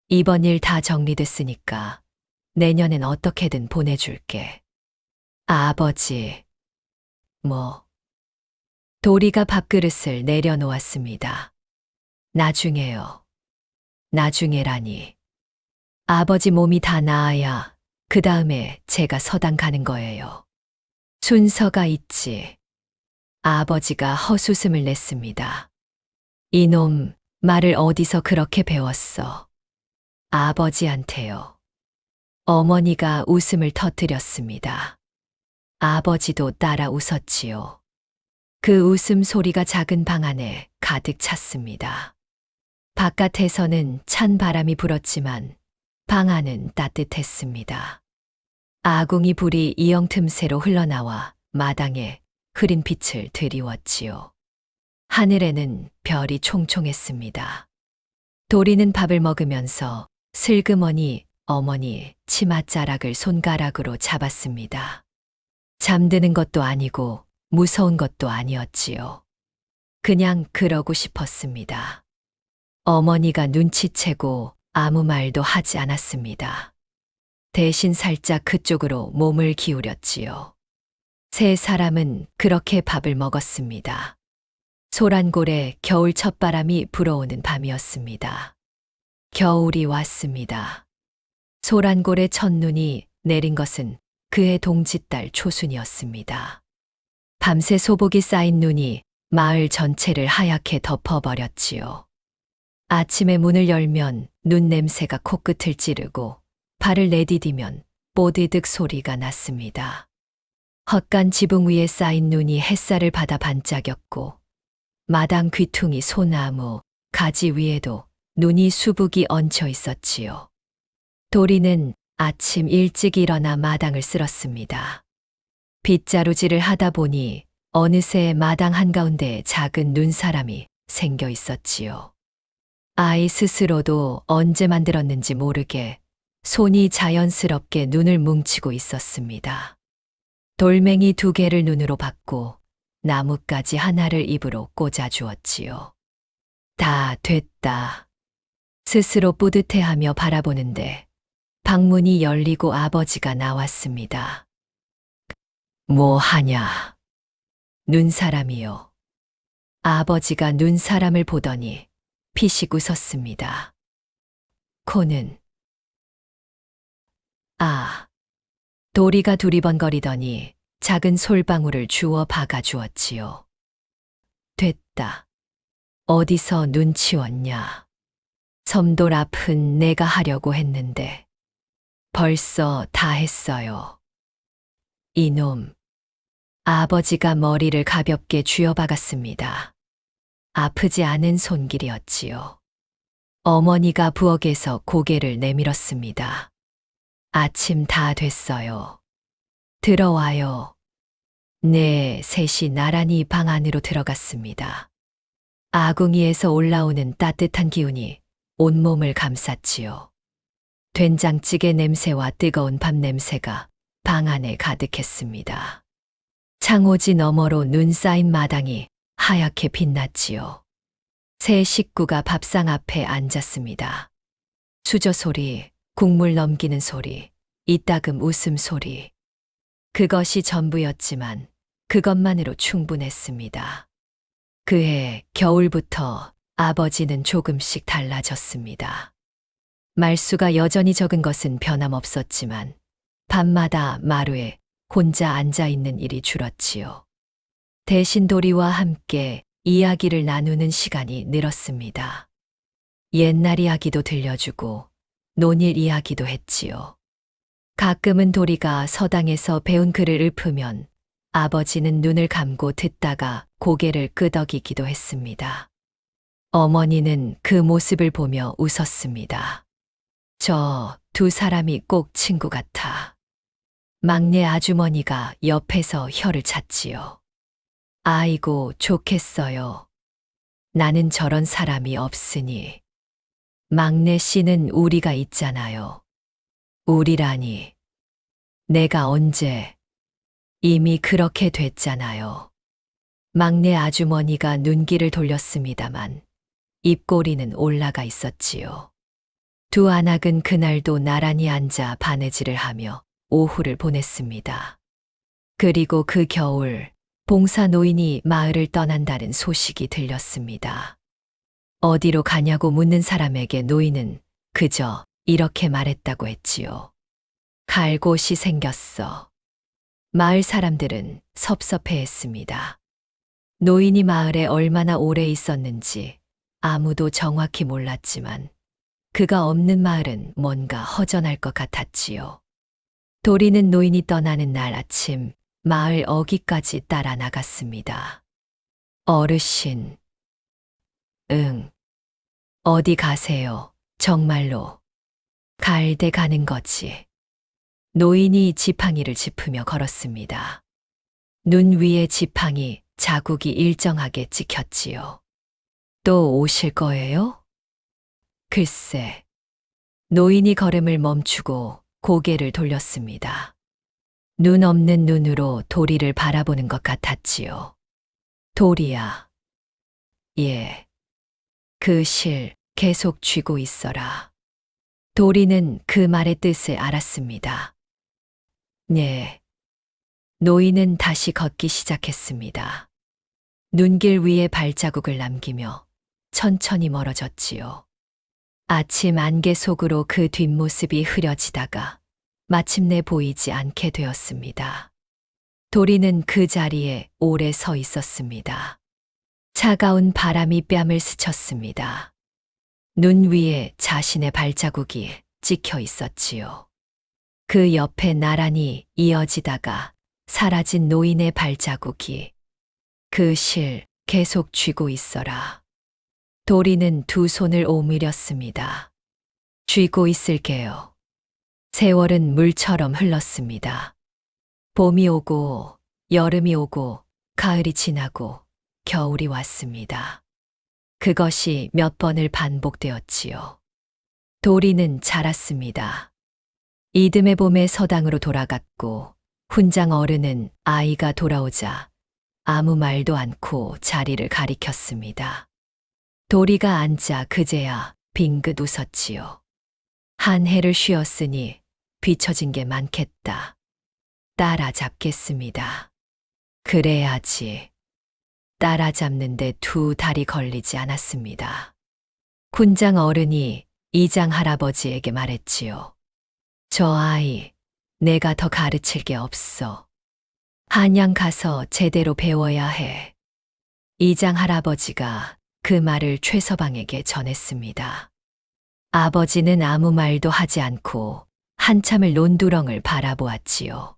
Speaker 3: 이번 일 다 정리됐으니까 내년엔 어떻게든 보내줄게. 아버지. 뭐. 도리가 밥그릇을 내려놓았습니다. 나중에요. 나중에라니. 아버지 몸이 다 나아야 그 다음에 제가 서당 가는 거예요. 순서가 있지. 아버지가 헛웃음을 냈습니다. 이놈, 말을 어디서 그렇게 배웠어? 아버지한테요. 어머니가 웃음을 터뜨렸습니다. 아버지도 따라 웃었지요. 그 웃음 소리가 작은 방 안에 가득 찼습니다. 바깥에서는 찬 바람이 불었지만 방 안은 따뜻했습니다. 아궁이 불이 이영 틈새로 흘러나와 마당에 흐린 빛을 드리웠지요. 하늘에는 별이 총총했습니다. 도리는 밥을 먹으면서 슬그머니 어머니 치맛자락을 손가락으로 잡았습니다. 잠드는 것도 아니고 무서운 것도 아니었지요. 그냥 그러고 싶었습니다. 어머니가 눈치채고 아무 말도 하지 않았습니다. 대신 살짝 그쪽으로 몸을 기울였지요. 세 사람은 그렇게 밥을 먹었습니다. 소란골에 겨울 첫바람이 불어오는 밤이었습니다. 겨울이 왔습니다. 소란골의 첫눈이 내린 것은 그해 동짓달 초순이었습니다. 밤새 소복이 쌓인 눈이 마을 전체를 하얗게 덮어버렸지요. 아침에 문을 열면 눈 냄새가 코끝을 찌르고 발을 내디디면 뽀디득 소리가 났습니다. 헛간 지붕 위에 쌓인 눈이 햇살을 받아 반짝였고 마당 귀퉁이 소나무 가지 위에도 눈이 수북이 얹혀 있었지요. 도리는 아침 일찍 일어나 마당을 쓸었습니다. 빗자루질을 하다 보니 어느새 마당 한가운데 작은 눈사람이 생겨 있었지요. 아이 스스로도 언제 만들었는지 모르게 손이 자연스럽게 눈을 뭉치고 있었습니다. 돌멩이 2개를 눈으로 받고 나뭇가지 하나를 입으로 꽂아 주었지요. 다 됐다. 스스로 뿌듯해하며 바라보는데 방문이 열리고 아버지가 나왔습니다. 뭐 하냐? 눈사람이요. 아버지가 눈사람을 보더니 피식 웃었습니다. 코는 도리가 두리번거리더니 작은 솔방울을 주워 박아 주었지요. 됐다. 어디서 눈 치웠냐? 섬돌 앞은 내가 하려고 했는데 벌써 다 했어요. 이놈. 아버지가 머리를 가볍게 쥐어박았습니다. 아프지 않은 손길이었지요. 어머니가 부엌에서 고개를 내밀었습니다. 아침 다 됐어요. 들어와요. 네, 셋이 나란히 방 안으로 들어갔습니다. 아궁이에서 올라오는 따뜻한 기운이 온몸을 감쌌지요. 된장찌개 냄새와 뜨거운 밥 냄새가 방 안에 가득했습니다. 창호지 너머로 눈 쌓인 마당이 하얗게 빛났지요. 세 식구가 밥상 앞에 앉았습니다. 수저 소리, 국물 넘기는 소리, 이따금 웃음소리. 그것이 전부였지만 그것만으로 충분했습니다. 그해 겨울부터 아버지는 조금씩 달라졌습니다. 말수가 여전히 적은 것은 변함없었지만 밤마다 마루에 혼자 앉아있는 일이 줄었지요. 대신 도리와 함께 이야기를 나누는 시간이 늘었습니다. 옛날 이야기도 들려주고 논일 이야기도 했지요. 가끔은 도리가 서당에서 배운 글을 읊으면 아버지는 눈을 감고 듣다가 고개를 끄덕이기도 했습니다. 어머니는 그 모습을 보며 웃었습니다. 저 2사람이 꼭 친구 같아. 막내 아주머니가 옆에서 혀를 찼지요. 아이고 좋겠어요. 나는 저런 사람이 없으니. 막내 씨는 우리가 있잖아요. 우리라니. 내가 언제. 이미 그렇게 됐잖아요. 막내 아주머니가 눈길을 돌렸습니다만 입꼬리는 올라가 있었지요. 2 안악은 그날도 나란히 앉아 바느질을 하며 오후를 보냈습니다. 그리고 그 겨울 봉사 노인이 마을을 떠난다는 소식이 들렸습니다. 어디로 가냐고 묻는 사람에게 노인은 그저 이렇게 말했다고 했지요. 갈 곳이 생겼어. 마을 사람들은 섭섭해했습니다. 노인이 마을에 얼마나 오래 있었는지 아무도 정확히 몰랐지만 그가 없는 마을은 뭔가 허전할 것 같았지요. 도리는 노인이 떠나는 날 아침 마을 어귀까지 따라 나갔습니다. 어르신. 응. 어디 가세요? 정말로. 갈 데 가는 거지. 노인이 지팡이를 짚으며 걸었습니다. 눈 위에 지팡이 자국이 일정하게 찍혔지요. 또 오실 거예요? 글쎄. 노인이 걸음을 멈추고 고개를 돌렸습니다. 눈 없는 눈으로 도리를 바라보는 것 같았지요. 도리야. 예. 그 실 계속 쥐고 있어라. 도리는 그 말의 뜻을 알았습니다. 네. 노인은 다시 걷기 시작했습니다. 눈길 위에 발자국을 남기며 천천히 멀어졌지요. 아침 안개 속으로 그 뒷모습이 흐려지다가 마침내 보이지 않게 되었습니다. 도리는 그 자리에 오래 서 있었습니다. 차가운 바람이 뺨을 스쳤습니다. 눈 위에 자신의 발자국이 찍혀 있었지요. 그 옆에 나란히 이어지다가 사라진 노인의 발자국이 그 실 계속 쥐고 있어라. 도리는 두 손을 오므렸습니다. 쥐고 있을게요. 세월은 물처럼 흘렀습니다. 봄이 오고 여름이 오고 가을이 지나고 겨울이 왔습니다. 그것이 몇 번을 반복되었지요. 도리는 자랐습니다. 이듬해 봄에 서당으로 돌아갔고 훈장 어른은 아이가 돌아오자 아무 말도 않고 자리를 가리켰습니다. 도리가 앉자 그제야 빙긋 웃었지요. 한 해를 쉬었으니 뒤처진 게 많겠다. 따라잡겠습니다. 그래야지. 따라잡는데 두 달이 걸리지 않았습니다. 훈장 어른이 이장 할아버지에게 말했지요. 저 아이, 내가 더 가르칠 게 없어. 한양 가서 제대로 배워야 해. 이장 할아버지가 그 말을 최서방에게 전했습니다. 아버지는 아무 말도 하지 않고 한참을 논두렁을 바라보았지요.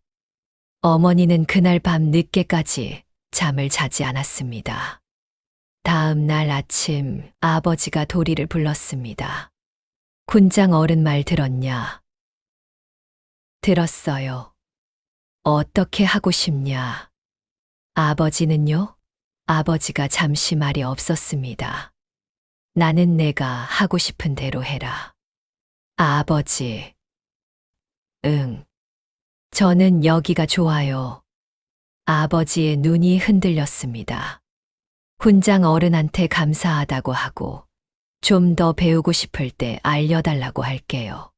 Speaker 3: 어머니는 그날 밤 늦게까지 잠을 자지 않았습니다. 다음 날 아침 아버지가 도리를 불렀습니다. 훈장 어른 말 들었냐? 들었어요. 어떻게 하고 싶냐? 아버지는요? 아버지가 잠시 말이 없었습니다. 나는 내가 하고 싶은 대로 해라. 아버지. 응. 저는 여기가 좋아요. 아버지의 눈이 흔들렸습니다. 훈장 어른한테 감사하다고 하고 좀 더 배우고 싶을 때 알려달라고 할게요.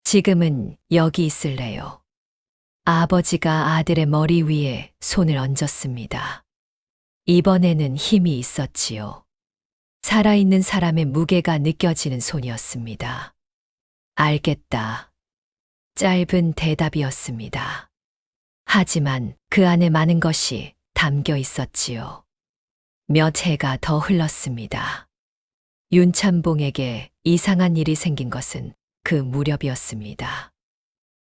Speaker 3: 지금은 여기 있을래요. 아버지가 아들의 머리 위에 손을 얹었습니다. 이번에는 힘이 있었지요. 살아있는 사람의 무게가 느껴지는 손이었습니다. 알겠다. 짧은 대답이었습니다. 하지만 그 안에 많은 것이 담겨 있었지요. 몇 해가 더 흘렀습니다. 윤참봉에게 이상한 일이 생긴 것은 그 무렵이었습니다.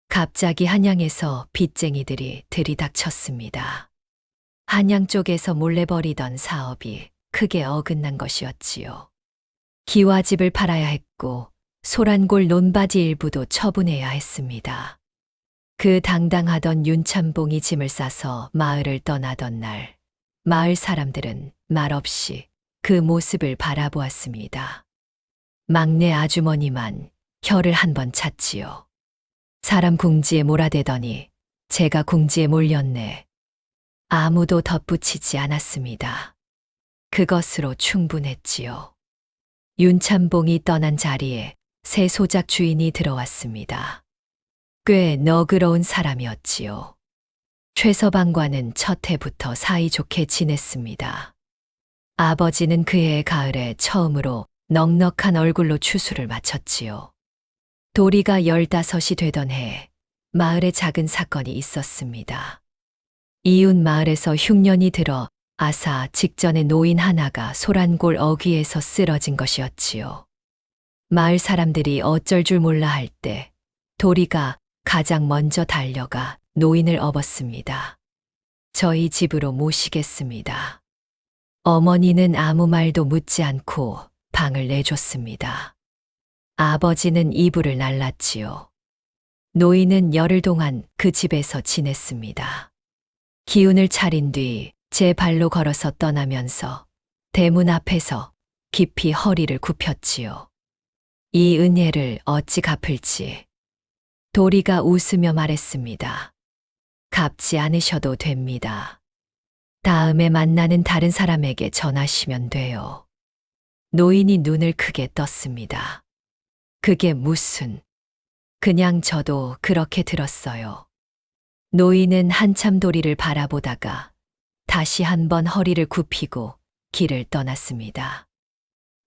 Speaker 3: 갑자기 한양에서 빚쟁이들이 들이닥쳤습니다. 한양 쪽에서 몰래 벌이던 사업이 크게 어긋난 것이었지요. 기와집을 팔아야 했고 소란골 논바지 일부도 처분해야 했습니다. 그 당당하던 윤참봉이 짐을 싸서 마을을 떠나던 날, 마을 사람들은 말없이 그 모습을 바라보았습니다. 막내 아주머니만 혀를 한 번 찼지요. 사람 궁지에 몰아대더니 제가 궁지에 몰렸네. 아무도 덧붙이지 않았습니다. 그것으로 충분했지요. 윤참봉이 떠난 자리에 새 소작 주인이 들어왔습니다. 꽤 너그러운 사람이었지요. 최서방과는 첫 해부터 사이좋게 지냈습니다. 아버지는 그해 가을에 처음으로 넉넉한 얼굴로 추수를 마쳤지요. 도리가 15이 되던 해 마을에 작은 사건이 있었습니다. 이웃 마을에서 흉년이 들어 아사 직전에 노인 하나가 소란골 어귀에서 쓰러진 것이었지요. 마을 사람들이 어쩔 줄 몰라 할 때 도리가 가장 먼저 달려가 노인을 업었습니다. 저희 집으로 모시겠습니다. 어머니는 아무 말도 묻지 않고 방을 내줬습니다. 아버지는 이불을 날랐지요. 노인은 열흘 동안 그 집에서 지냈습니다. 기운을 차린 뒤 제 발로 걸어서 떠나면서 대문 앞에서 깊이 허리를 굽혔지요. 이 은혜를 어찌 갚을지. 도리가 웃으며 말했습니다. 갚지 않으셔도 됩니다. 다음에 만나는 다른 사람에게 전하시면 돼요. 노인이 눈을 크게 떴습니다. 그게 무슨... 그냥 저도 그렇게 들었어요. 노인은 한참 도리를 바라보다가 다시 한번 허리를 굽히고 길을 떠났습니다.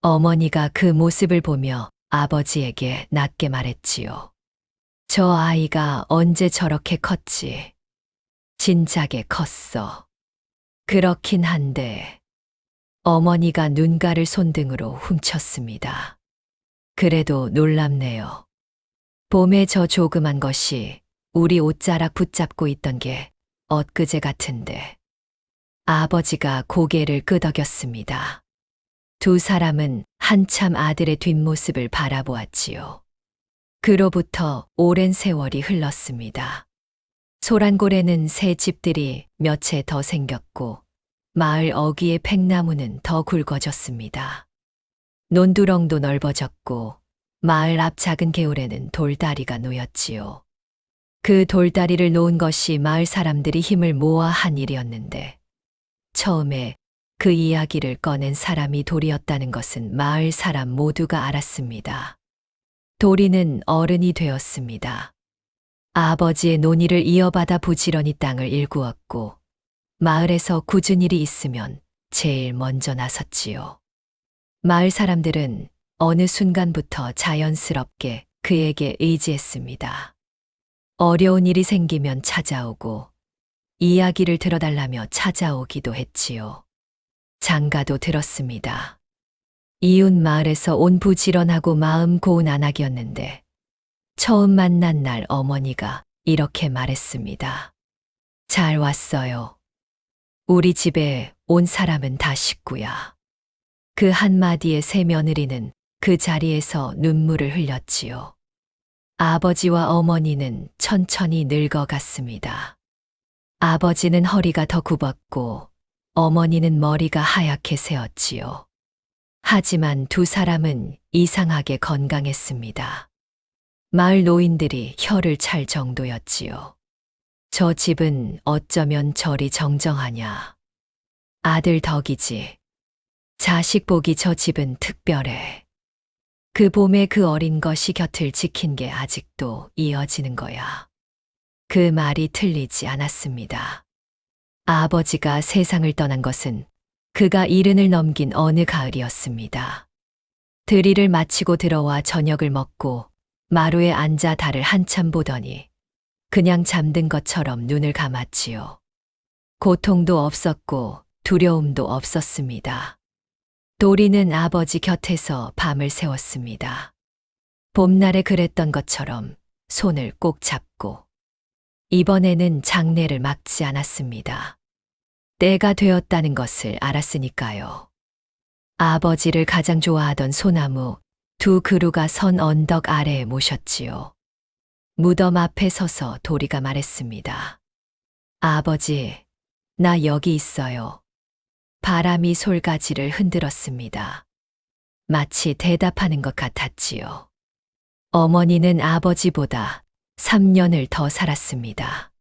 Speaker 3: 어머니가 그 모습을 보며 아버지에게 낮게 말했지요. 저 아이가 언제 저렇게 컸지? 진작에 컸어. 그렇긴 한데 어머니가 눈가를 손등으로 훔쳤습니다. 그래도 놀랍네요. 봄에 저 조그만 것이 우리 옷자락 붙잡고 있던 게 엊그제 같은데. 아버지가 고개를 끄덕였습니다. 두 사람은 한참 아들의 뒷모습을 바라보았지요. 그로부터 오랜 세월이 흘렀습니다. 소란골에는 새 집들이 몇 채 더 생겼고 마을 어귀의 팽나무는 더 굵어졌습니다. 논두렁도 넓어졌고 마을 앞 작은 개울에는 돌다리가 놓였지요. 그 돌다리를 놓은 것이 마을 사람들이 힘을 모아 한 일이었는데 처음에 그 이야기를 꺼낸 사람이 돌이었다는 것은 마을 사람 모두가 알았습니다. 도리는 어른이 되었습니다. 아버지의 논의를 이어받아 부지런히 땅을 일구었고 마을에서 굳은 일이 있으면 제일 먼저 나섰지요. 마을 사람들은 어느 순간부터 자연스럽게 그에게 의지했습니다. 어려운 일이 생기면 찾아오고 이야기를 들어달라며 찾아오기도 했지요. 장가도 들었습니다. 이웃 마을에서 온 부지런하고 마음 고운 안악이었는데 처음 만난 날 어머니가 이렇게 말했습니다. 잘 왔어요. 우리 집에 온 사람은 다 식구야. 그 한마디에 새 며느리는 그 자리에서 눈물을 흘렸지요. 아버지와 어머니는 천천히 늙어갔습니다. 아버지는 허리가 더 굽었고 어머니는 머리가 하얗게 새었지요. 하지만 두 사람은 이상하게 건강했습니다. 마을 노인들이 혀를 찰 정도였지요. 저 집은 어쩌면 저리 정정하냐. 아들 덕이지. 자식 복이 저 집은 특별해. 그 봄에 그 어린 것이 곁을 지킨 게 아직도 이어지는 거야. 그 말이 틀리지 않았습니다. 아버지가 세상을 떠난 것은 그가 70을 넘긴 어느 가을이었습니다. 들이를 마치고 들어와 저녁을 먹고 마루에 앉아 달을 한참 보더니 그냥 잠든 것처럼 눈을 감았지요. 고통도 없었고 두려움도 없었습니다. 도리는 아버지 곁에서 밤을 새웠습니다. 봄날에 그랬던 것처럼 손을 꼭 잡고 이번에는 장례를 막지 않았습니다. 때가 되었다는 것을 알았으니까요. 아버지를 가장 좋아하던 소나무 두 그루가 선 언덕 아래에 모셨지요. 무덤 앞에 서서 도리가 말했습니다. 아버지, 나 여기 있어요. 바람이 솔가지를 흔들었습니다. 마치 대답하는 것 같았지요. 어머니는 아버지보다 3년을 더 살았습니다.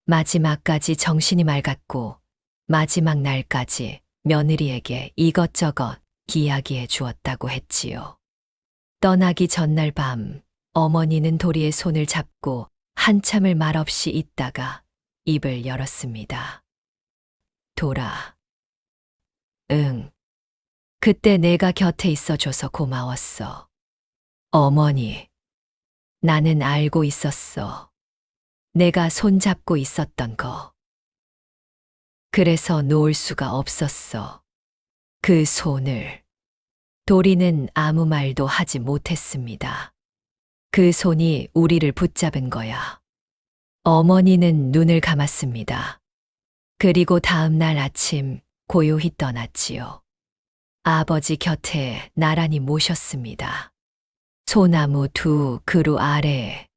Speaker 3: 마지막까지 정신이 맑았고 마지막 날까지 며느리에게 이것저것 이야기해 주었다고 했지요. 떠나기 전날 밤 어머니는 도리의 손을 잡고 한참을 말없이 있다가 입을 열었습니다. 돌아. 응. 그때 내가 곁에 있어줘서 고마웠어. 어머니. 나는 알고 있었어. 내가 손잡고 있었던 거. 그래서 놓을 수가 없었어. 그 손을. 도리는 아무 말도 하지 못했습니다. 그 손이 우리를 붙잡은 거야. 어머니는 눈을 감았습니다. 그리고 다음 날 아침 고요히 떠났지요. 아버지 곁에 나란히 모셨습니다. 소나무 두 그루 아래